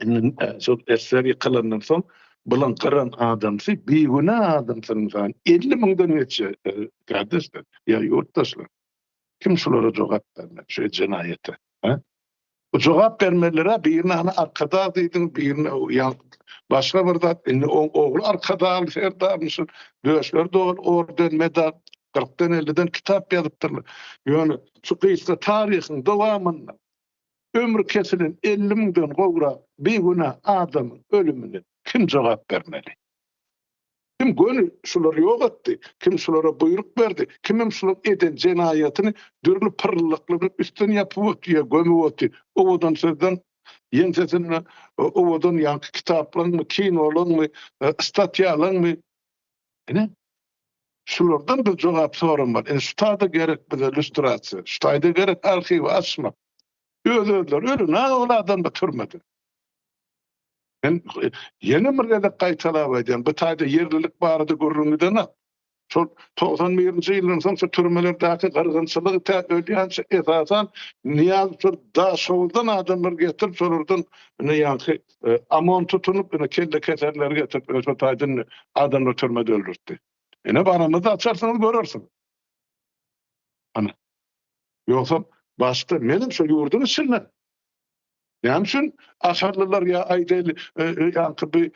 Ene şol eser ýykylandan soň bulan qaran adamsy beýguna adamsyň 50 000dan geçe kardeşler ya yurttaşlar. Kim şulara jogap bermek şu cinayete? Ha? O jogap bermelere birini arkada diýdiň, birini başga bir zat, oğul arkada serdarmyşyn, döşler dol, orden medal 40'dan 50'den kitap ýazypdyrlar. Ýöne şu kysga taryhyň dowamynda ömrü kesilen 50 000dan gowra beýguna adamyň ölümine kim jogap bermeli? Kim gönül şuları yok etti? Kim şulara buyruk verdi? Kim şular eden cenayetini dürlü pırlılıklarının üstüne yapıp ötüyor, gömüp ötüyor. Ovadan sözden yensesine, ovadan yankı kitaplan mı, kinolan mı, statyalan mı? Şulardan bir cevap sorun var. Şutada gerek bize illüstrasiya, şutada gerek arhiv açmak. Ölüler, ölü ne adam da türmedi. Ben yeni mirgede qaytalap aýdýan, bu taýda yerlilik barady görüňüden. Şol 91-nji ýylyň soňça türmelerdäki gargynçylygy ölýänçe esasan niýaz şol da şoldan adamlar getirip şolardan ýa-ni amon tutunup kelle keserler getirip şol taýdan adamlar türmede öldürdi. Ene baramyzda açarsyňyz görersiň. Ana. Ýoksa başda menim şol ýurdun içinde. Näme asarlylar ya aýdyly ýa-ni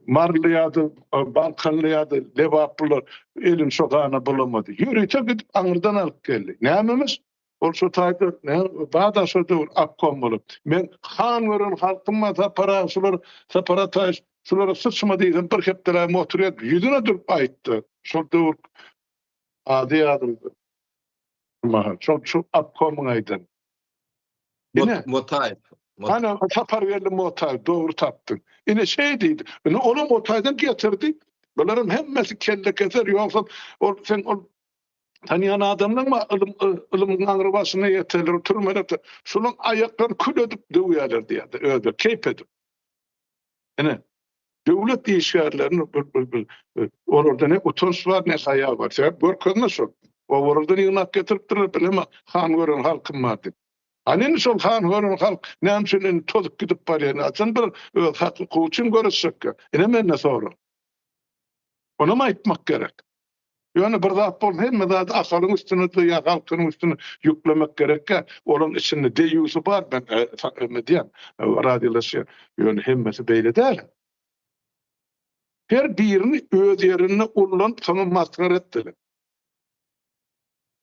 marlyýady, balkanlyýady, lebaplylar elin şogana bulamady. Ýürüýte gidip aňyrdan alyp geldi. Nämemiş? Ol şu taýda bada şurda akkom bolup. Men han gören halkyma para şular separatist şulara sıçma diýdim bir hepdere motorýat ýüzüne durup aýtdy. Şol dur ady ýadym. Ma çok akkomyň aýdym. Motay. Ana tapar verdi motay, doğru taptın. Yine deydi. Onu motaydan getirdi. Bunların hemmesi kelle keser. Yoksa sen tanıyan adamlar mı ılımın ağrıbasına yeterler, oturmalar. Şunun ayaklarını kül edip dövüyorlar diye. Öyle keyif edip. Yani devlet işgârlerini orada ne otobüs var ne ayağı var. Sen görkünme şu. O oradan yığınak getirip durur. Bilema han gören halkım var dedi. Anin şol han gören halk näme tozup gidip barýan açan bir hakly koçun görüşsek. Ene menne soru. Onu mu aýtmak gerek? Ýöne bir zat bol hemme zat asalyň üstüne ýa halkyň üstüne ýüklemek gerek. Onun içinde deýüsü bar ben diýen. Radiolaşýar. Ýöne hemmesi beýle däl. Her birini öz ýerine ulan sana maskar etdiler.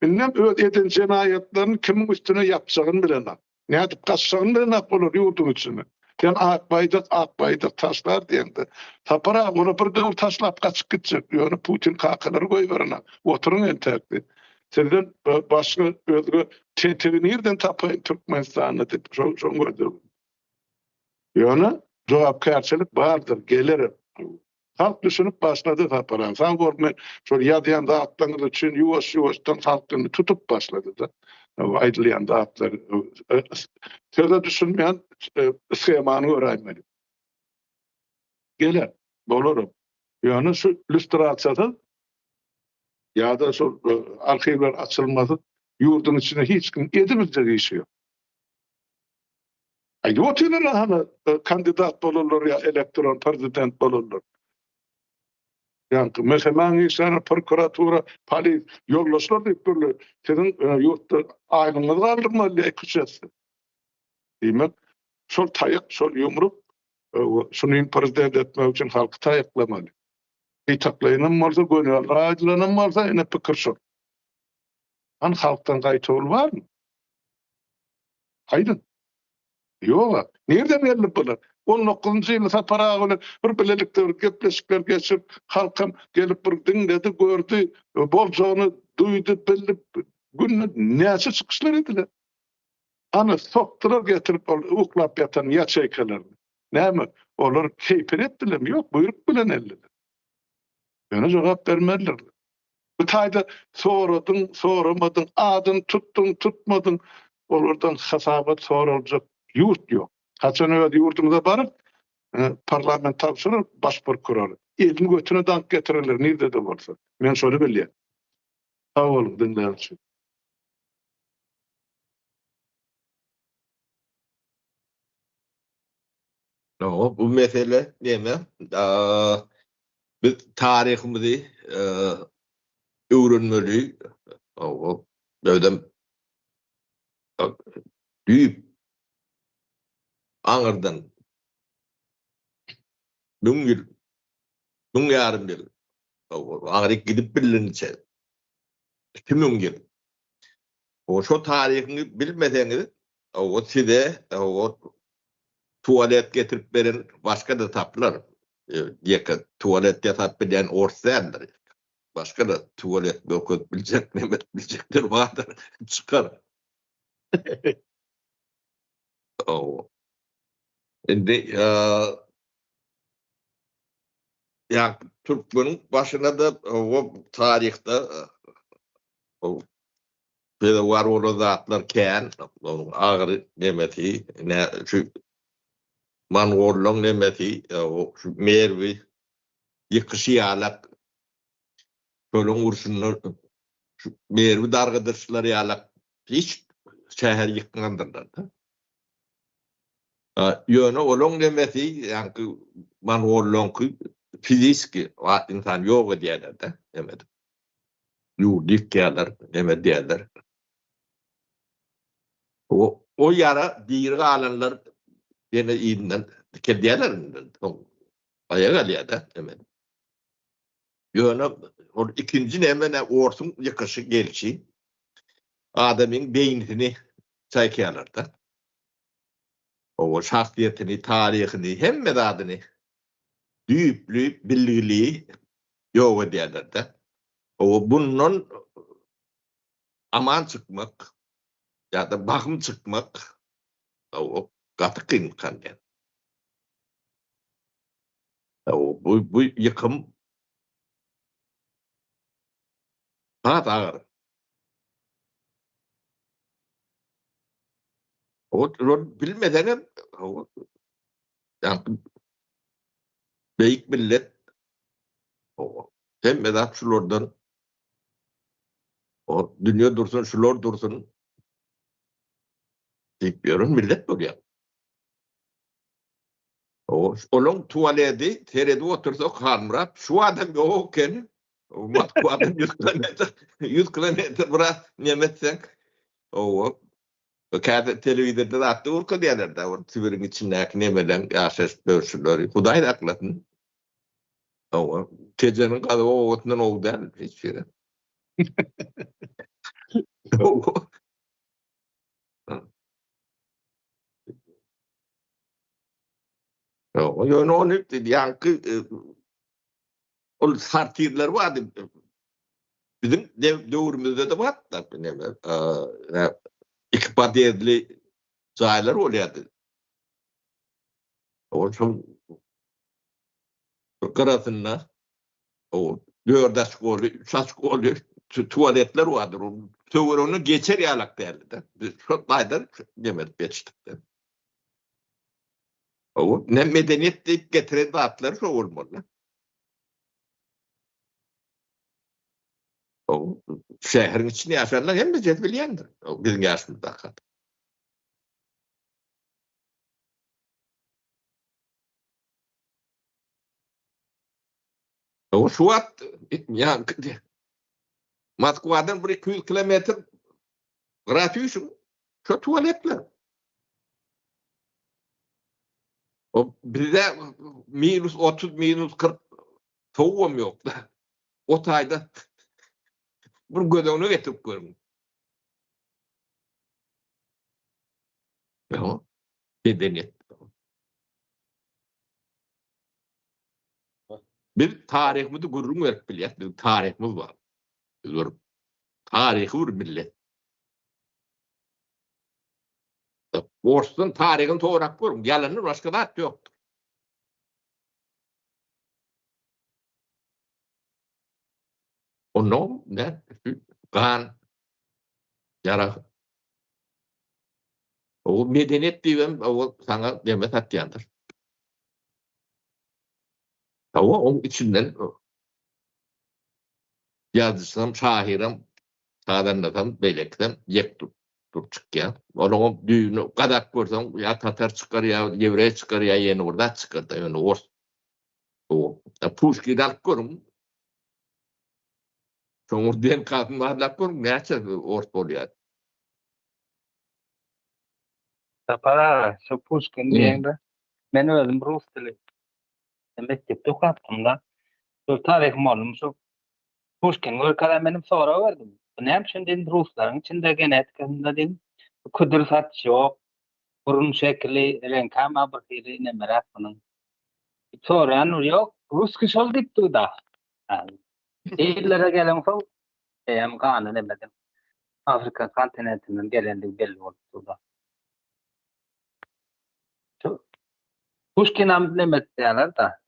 Bilmem öz eden cenayetlerini kimin üstüne yapacağını bilemem. Ne yapıp kaçacağını bilemem olur yurdun içine. Yani akbaydık taşlar diyendi. Tapara onu bir de taşlap kaçıp gidecek. Yani Putin kakaları koyuverine. Oturun entekli. Sizden başka özgü tetiri nereden tapayın Türkmenistan'ı dedi. Çok gördüm. Yani cevapkarçılık vardır. Gelirim. Halk düşünüp başladı taparan. Sen görme, şöyle yadıyan dağıtlarınız için yuvaştan halkını tutup başladı da. Aydılyan dağıtları. Söyle düşünmeyen schemanı öğrenmeli. Gelir, bulurum. Yani şu illüstrasyada ya da şu arşivler açılması Yurdun içine hiç kim edimizde işi yok. Ayda otuyorlar hani kandidat bolurlar ya elektron prezident bolurlar. Yani mesela insanlar prokuratura, polis yollaşlar deyip böyle senin yurtta aylığını kaldırmalı küçesi. Demek şol tayak, şol yumruk şunu prezident etmek için halkı tayaklamalı. Taklayanın varsa gönüller, acılanan varsa yine pikir şol. An halktan gaytol var mı? Haydın. Yok. Nereden gelip bular? 19. yılda para böyle bir bilelikler, gepleşikler geçip halkam gelip bir dinledi, gördü, bolcağını duydu, bildi. Günü neyse çıkışlar ediler. Ana soktular getirip uklap yatan ya çeykelerini. Ne mi? Onlar keypir ettiler mi? Yok. Buyruk bilen elliler. Yani cevap vermediler. Bu tayda soradın, soramadın, adın tuttun, tutmadın. Olurdan hasabat sorulacak yurt yok. Kaçan öyle yurtumuza barıp parlament tavsırır, başpır kurarı. Elini götüne dank getirirler, nerede de varsa. Ben şöyle bileyim. Sağ olun, dinleyen için. No, bu mesele deme. Biz tarihimizi öğrenmeli. O böyle büyük anırdan yıl, yarım yıl. Ağrık gidip bilince. 2000 yıl. O şu tarihini bilmedeniz o size o tuvalet getirip verin başka da taplar. Diye tuvalet yatap bilen orsandır. Başka da tuvalet okut bilecek, Mehmet bilecektir vardır. Çıkar. O. Şimdi yani Türkmen'in başına da o tarihte o böyle var o zatlar keğen ağır demeti ne şu Mangollong demeti o şu Mervi yıkışıyalak Kölün ursunlar şu Mervi dargıdırçılar yalak hiç şehir yıkıngandırlar da. Yönü olong demeti yani Mangollong fiziki insan yok diyorlar da demedim. Yurdik yerler, demet diyorlar. O yara diri alanlar yine iyinden dikerdiler. Ayağa geldi demet. Yönü o ikinci nemene orsun yakışı gelişi adamın beynini çaykayalar da. O şahsiyetini, tarihini, hem medadını düyüplü, bilgiliği yok diyorlar da. O bunun aman çıkmak ya da bakım çıkmak o katı kıyımkan yani. Bu yıkım ağır. O bilmeden yani büyük millet hem medak şulardan o dünya dursun şular dursun diyorum millet böyle. Onun tuvaleti terede otursa Halmyrat şu adam yokken o matku adam 100 kilometre bırak nimetsen o kağıt televizyonda da attı urku diyorlar da o Sibir'in içindeki nemeden yaşas dövüşürler. Huday da aklatın. O gecenin kadı o otundan oldu der hiç şey. O yönü onu yankı o sartirler vardı. Bizim dövrümüzde de var da iki partiyeli zaylar oluyordu. O çok karasında o 4 aşk oluyor, 3 aşk oluyor. Tuvaletler vardır. Onu geçer yalak derdi de. Çok baydan yemedik geçtik de. O ne medeniyet deyip getiren dağıtları çok olmalı. O şehrin içinde yaşarlar hem de jet bilyendir. O bizim yaşımızda. O şu at ya Moskvadan 1-200 kilometr grafiýşyn. Şu tuvaletler. O bizde -30 -40 soğuğum yok da. O tayda bir gödöňüne getirip görün. Ya, medeniyet. Bir tarihimizi gurrun verip bilýär. Bir tarihimiz var. Bir tarihi bir millet. Orsun tarihini toğrak görün. Yalanı başka da yoktur. Onu ne? Kan yara. O medeniyet diýen o sana demet atýandyr. O onun içinden yazsam şahirim sadanlatam belekden yek dur çıkýan. Onun düýünü gadak görsen ya Tatar çıkar ya Ýewrey çıkar ya ýene orada çıkar da ýöne o Pushkin alyp görün. Soňurdan kadınlar görün näçe ors bolýar. Para şu Pushkin diýende men özüm rus dili mektepde okapdym da. Şu tarih malum şu Pushkin görkala benim sonra verdim. Näme üçin dedim ruslaryň içinde genetkezinde dedim kudret ýok. Burun şekli renkama bakýry ne merak bunun. Sonra ýok Ruski şol dipdi da. Eýillere gelen şol hem gany ne bildim. Afrika kontinentinden gelendik belli boldy da. Pushkin am demet diýerler da.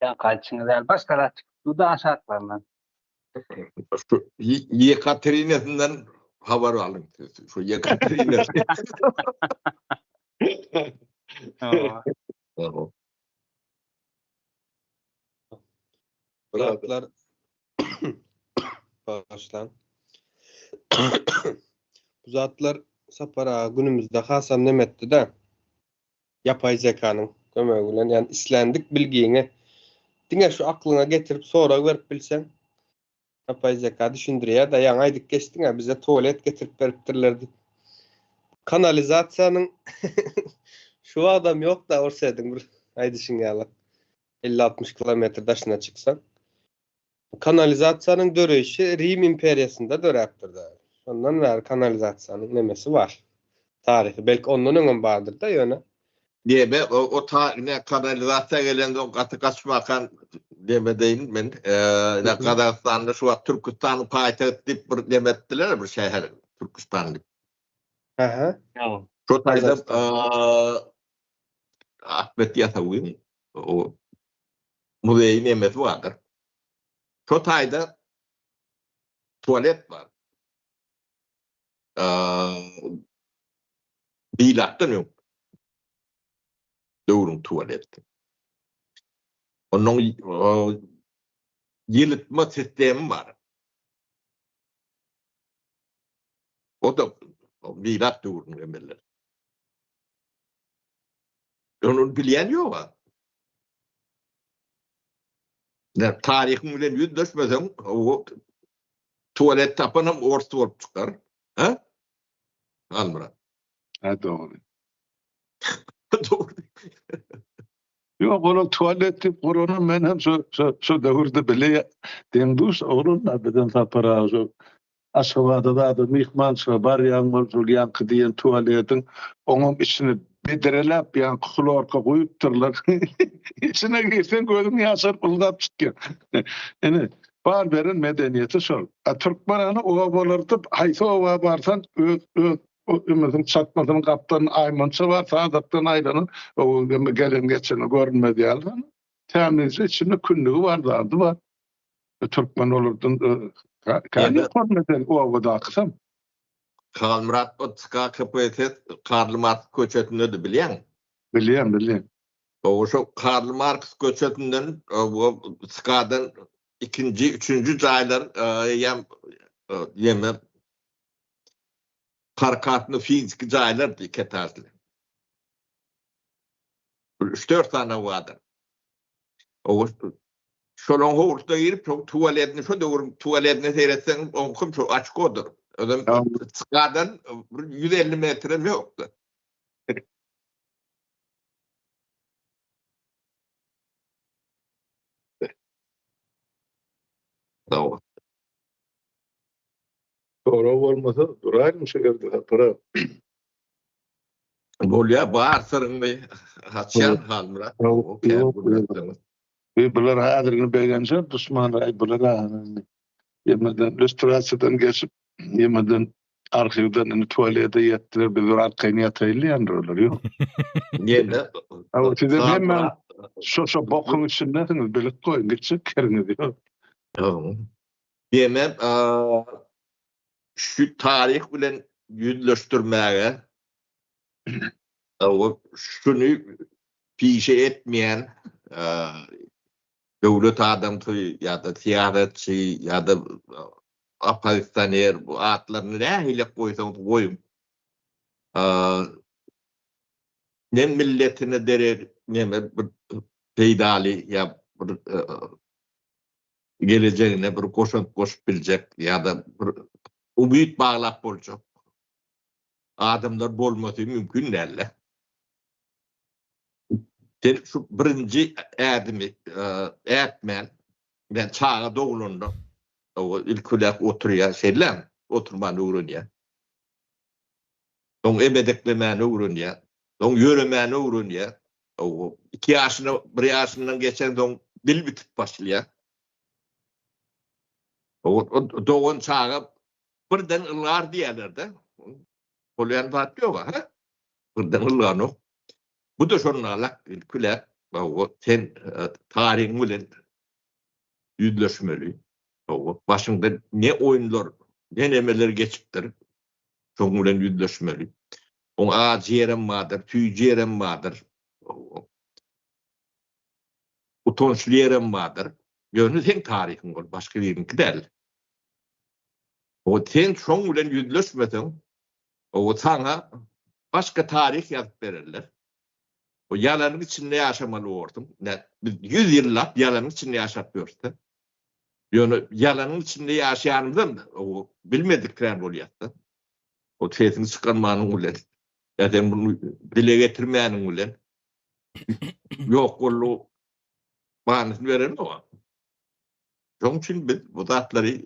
Ya kaçıňyz başgalar çıkdy da aşaklardan. Şu Yekaterina'dan haber alın. Şu Yekaterina. Zatlar başlan. Bu zatlar sapara günümüzde hasam nemetdi de yapay zekanyň kömegi bilen yani islendik bilgiňi diňe şu aklyňa getirip sonra berip bilsen yapay zeka düşündirýär da ýaňy aýdyk geçdiňe bize tuvalet getirip beripdirlerdi. Kanalizasiýanyň şu adam yok da orsadyň bir aýdyşyň ýaly 50-60 kilometr daşyna çyksan. Kanalizasiýanyň döreşi Rim imperiýasynda döräpdir da. Ondan bäri kanalizasiýanyň nemesi bar. Tarihi belki ondan öňem bardyr da ýöne. Diýme o ne kanalizasiýa gelende o gaty gaçmakan demedeýin men ne Kazakstanda şu wagt Türkmenistanyň paýtagty diýip bir demetdiler bir şäher Türkmenistan diýip. Aha. Şu taýda Ahmet Ýatawy o muzeýin nemesi bardyr. Şu taýda tuvalet bar. Bilatdan yok. Döwrüň tuvaleti. Onun ýylytma sistemi var. O da bilat döwrüň emeller. Onu bilýän ýok. Ne tarihiň bilen ýüzleşmesem o tuvalet tapanam orta bolup çykar. Ha? Halmyrat. Ha doğru. Doğru. Yok onun tuvaleti korona men hem şu döwürde bile dendus onun abidan tapara şu aşawada da mihman şu bar ýalmar ýanky diýen tuvaletin onun içini bedireläp ýan klorka goýupdyrlar. İçine girsen gözüň ýaşar buldap çykýar. Ene bar beren medeniýeti şol. Türkmenany owa bolardyp haýsy owa barsan o ümidin çatmadyň gapdan aýmança bar, sadatdan aýlanyp o gelen geçeni görünmedi ýaly. Tämiz içinde kündügi bardy bar. Türkmen olurdun kany görmeden owa aksam. Halmyrat 𝐒𝐀𝐊 Karl Marx köçetinde de bilýän. Bilýän. O şu Karl Marx köçetinden o Skadan ikinci, üçüncü jaýlar ýem karkatny fizik jaýlar diýip 3-4 tane vardı. O şolon howlukda girip tuvaletini şo döwürüm tuvaletini seyretsen onkum şu açık odur. Adam çıkardan 150 metrem yoktu. Tamam. Sonra olmasa duraymış şekilde para. Bolya bağır sırındı. Haçyan Halmyrat. O kän gullakdyňyz. Bular hazırını beğense düşmanlar bular yemeden illüstrasiyadan geçip yemeden arşivden tuvalete yettiler bir arkayını yataylı yandılar yok. Ýene Ama size hemen şu bokun içindesiniz bilip koyun gitsin keriniz diyor. Tamam. Ýemem şu tarih bilen yüzleştirmäge şunu pişe etmeyen döwlet adamty ýa-da tiýaratçy ýa-da opozisioner bu atlaryny nähile goýsaň goýun. Ne milletine derer, neme bir peýdali ýa bir geleceğine bir koşup biljek ýa-da bir umyt baglap boljak. Adamlar bolmasy mümkin näle. Şu birinci ädimi ätmen ben çağa dogulundum. O ilkulak oturýar şeýlem oturmany öwrenýär. Oň emedeklemeni öwrenýär. Oň ýöremäni öwrenýär. O 2 ýaşyna 1 ýaşyndan geçen soň dil bitip başlaýar. O dogan çağa birden ılgar diýerler-de. Bolýan bat ýok ha? Birden ılgar. Bu da şonalak ilkulak o sen tarihiň bilen yüzleşmeli. O başyňda ne oýunlar, ne nemeler geçipdir. Şoň bilen yüzleşmeli. O ağaç ýerem bardyr, tüý ýerem bardyr. Utançly ýerem bardyr. Ýöne sen tarihiň bol, başga biriňki däl. O sen şoň bilen yüzleşmeseň, o sana başka tarih ýazyp bererler. O ýalanyň içinde ýaşamaly bolurdum. 100 ýyllap ýalanyň içinde ýaşap ýörse. Ýöne ýalanyň içinde ýaşaýanymdan o bilmedikler bolýardy. O tesini çykanmanyň bilen, ýa-da bunu dile getirmäniň bilen ýok bollu manysyny beren o. Şoň üçin biz bu zatlary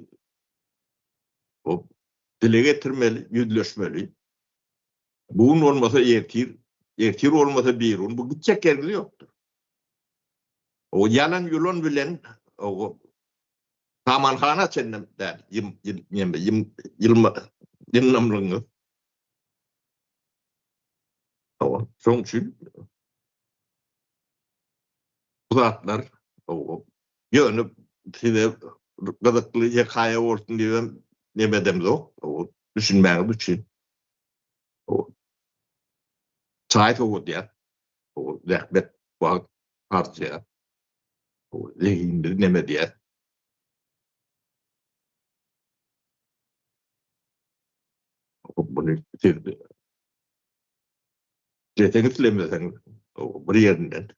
o dile getirmeli, yüzleşmeli. Buň olmasa ertir olmasa birun, bu gitjek ýerleri ýokdur. O yalan ýolun bilen o tamanhana çennem däl, ýylmamlygyňyz. Şoň üçin bu zatlar o ýöne size gyzykly ýakaýa bolsun diýen nemedem zok. O düşünmäňiz üçin. O çaýt o diýär. O zähmet wagt harjýar. O leýindir neme diýär. O bunu bitirdi. Jetenitlemesen o bir ýerinden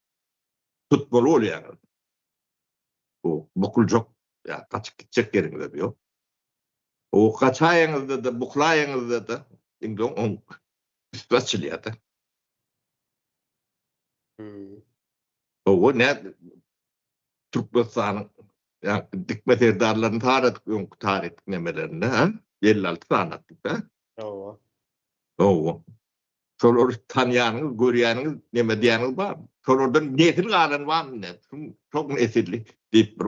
tutmaly bolýar. O bukuljak ýa kaçyp gitjek ýeriňizde ýok. O kaçaýyňyzda da buklaýyňyzda da indi on üstbaçylýar. O ne Türkmenistan'yň ýa dikme serdarlaryny tarih nemelerinde ha 56 sanatlyk da. O. Şolar tanýanyňyz, görýäniňiz, neme diýäniňiz bar? Şolardan nesil galan barmy ne? Çok nesilli diýip bir.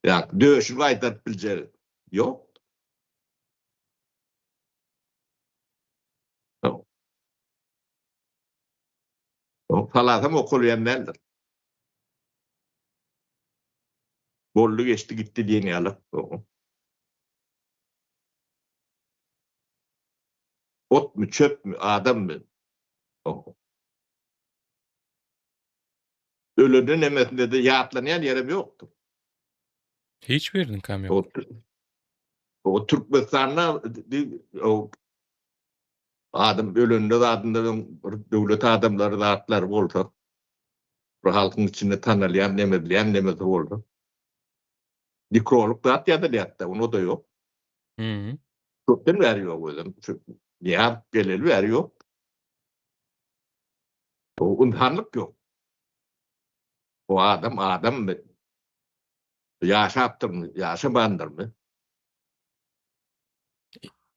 Ýa döşüp aýdap biljek. Ýok. O falasam okulýanlar. Bollu geçti gitti diýeni ýalyp. Ot mu çöp mü adam mı? Ölünün emesinde de ýatlanýan ýerim ýokdur. Hiçbirinin kam yok. O Türkmenistan'da o adam ölünde adamların devlet adamları da atlar oldu. Bu halkın içinde tanılayan nemedi oldu. Mikroluk da at ya da yatta onu da yok. Hı. Çöpten veriyor o adam. Ya geleli veriyor. O imkanlık yok. O adam mı? Yaşaptır mı? Yaşamandır mı?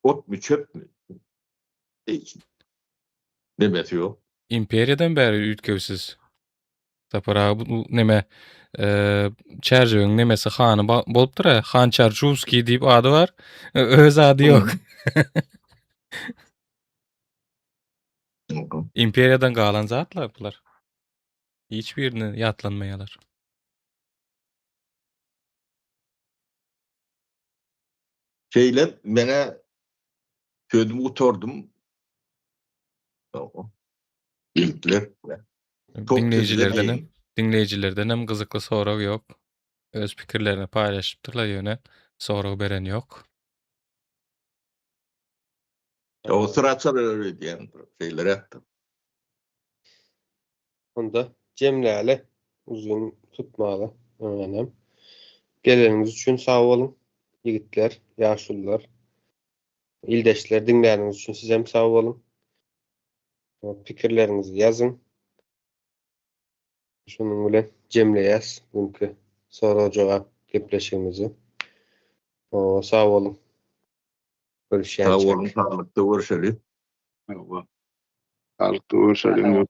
Ot mu çöp mü? Hiç. Demesi yok. İmperiyadan beri ülkevsiz. Tapara bu neme çerjöň nemesi hany bolupdyr. Hançar Juvski diýip ady var. Öz ady yok. İmperiyadan galan zatlar bular. Hiçbirini ýatlanmaýarlar. Şeyler mene sözümü utordum. İlkler. Dinleyijilerden hem gyzykly sorag ýok. Öz pikirlerini paýlaşypdyrlar ýöne sorag beren ýok. O sıraçar öyle diyen şeyler yaptım. Onda jemläli, uzun tutmaly. Öňem. Geleniňiz üçin sag bolun. Ýigitler, ýaşullar, ildeşler, dinläriniz üçin sizem sag bolun. Pikirlerinizi ýazyň. Şonuň bilen jemleýäs bugünkü soraw-jogap gepleşigimizi. Sag bolun. Görüşýänçek. Sağ olun, sağlıkta görüşelim. Sağlıklı görüşelim.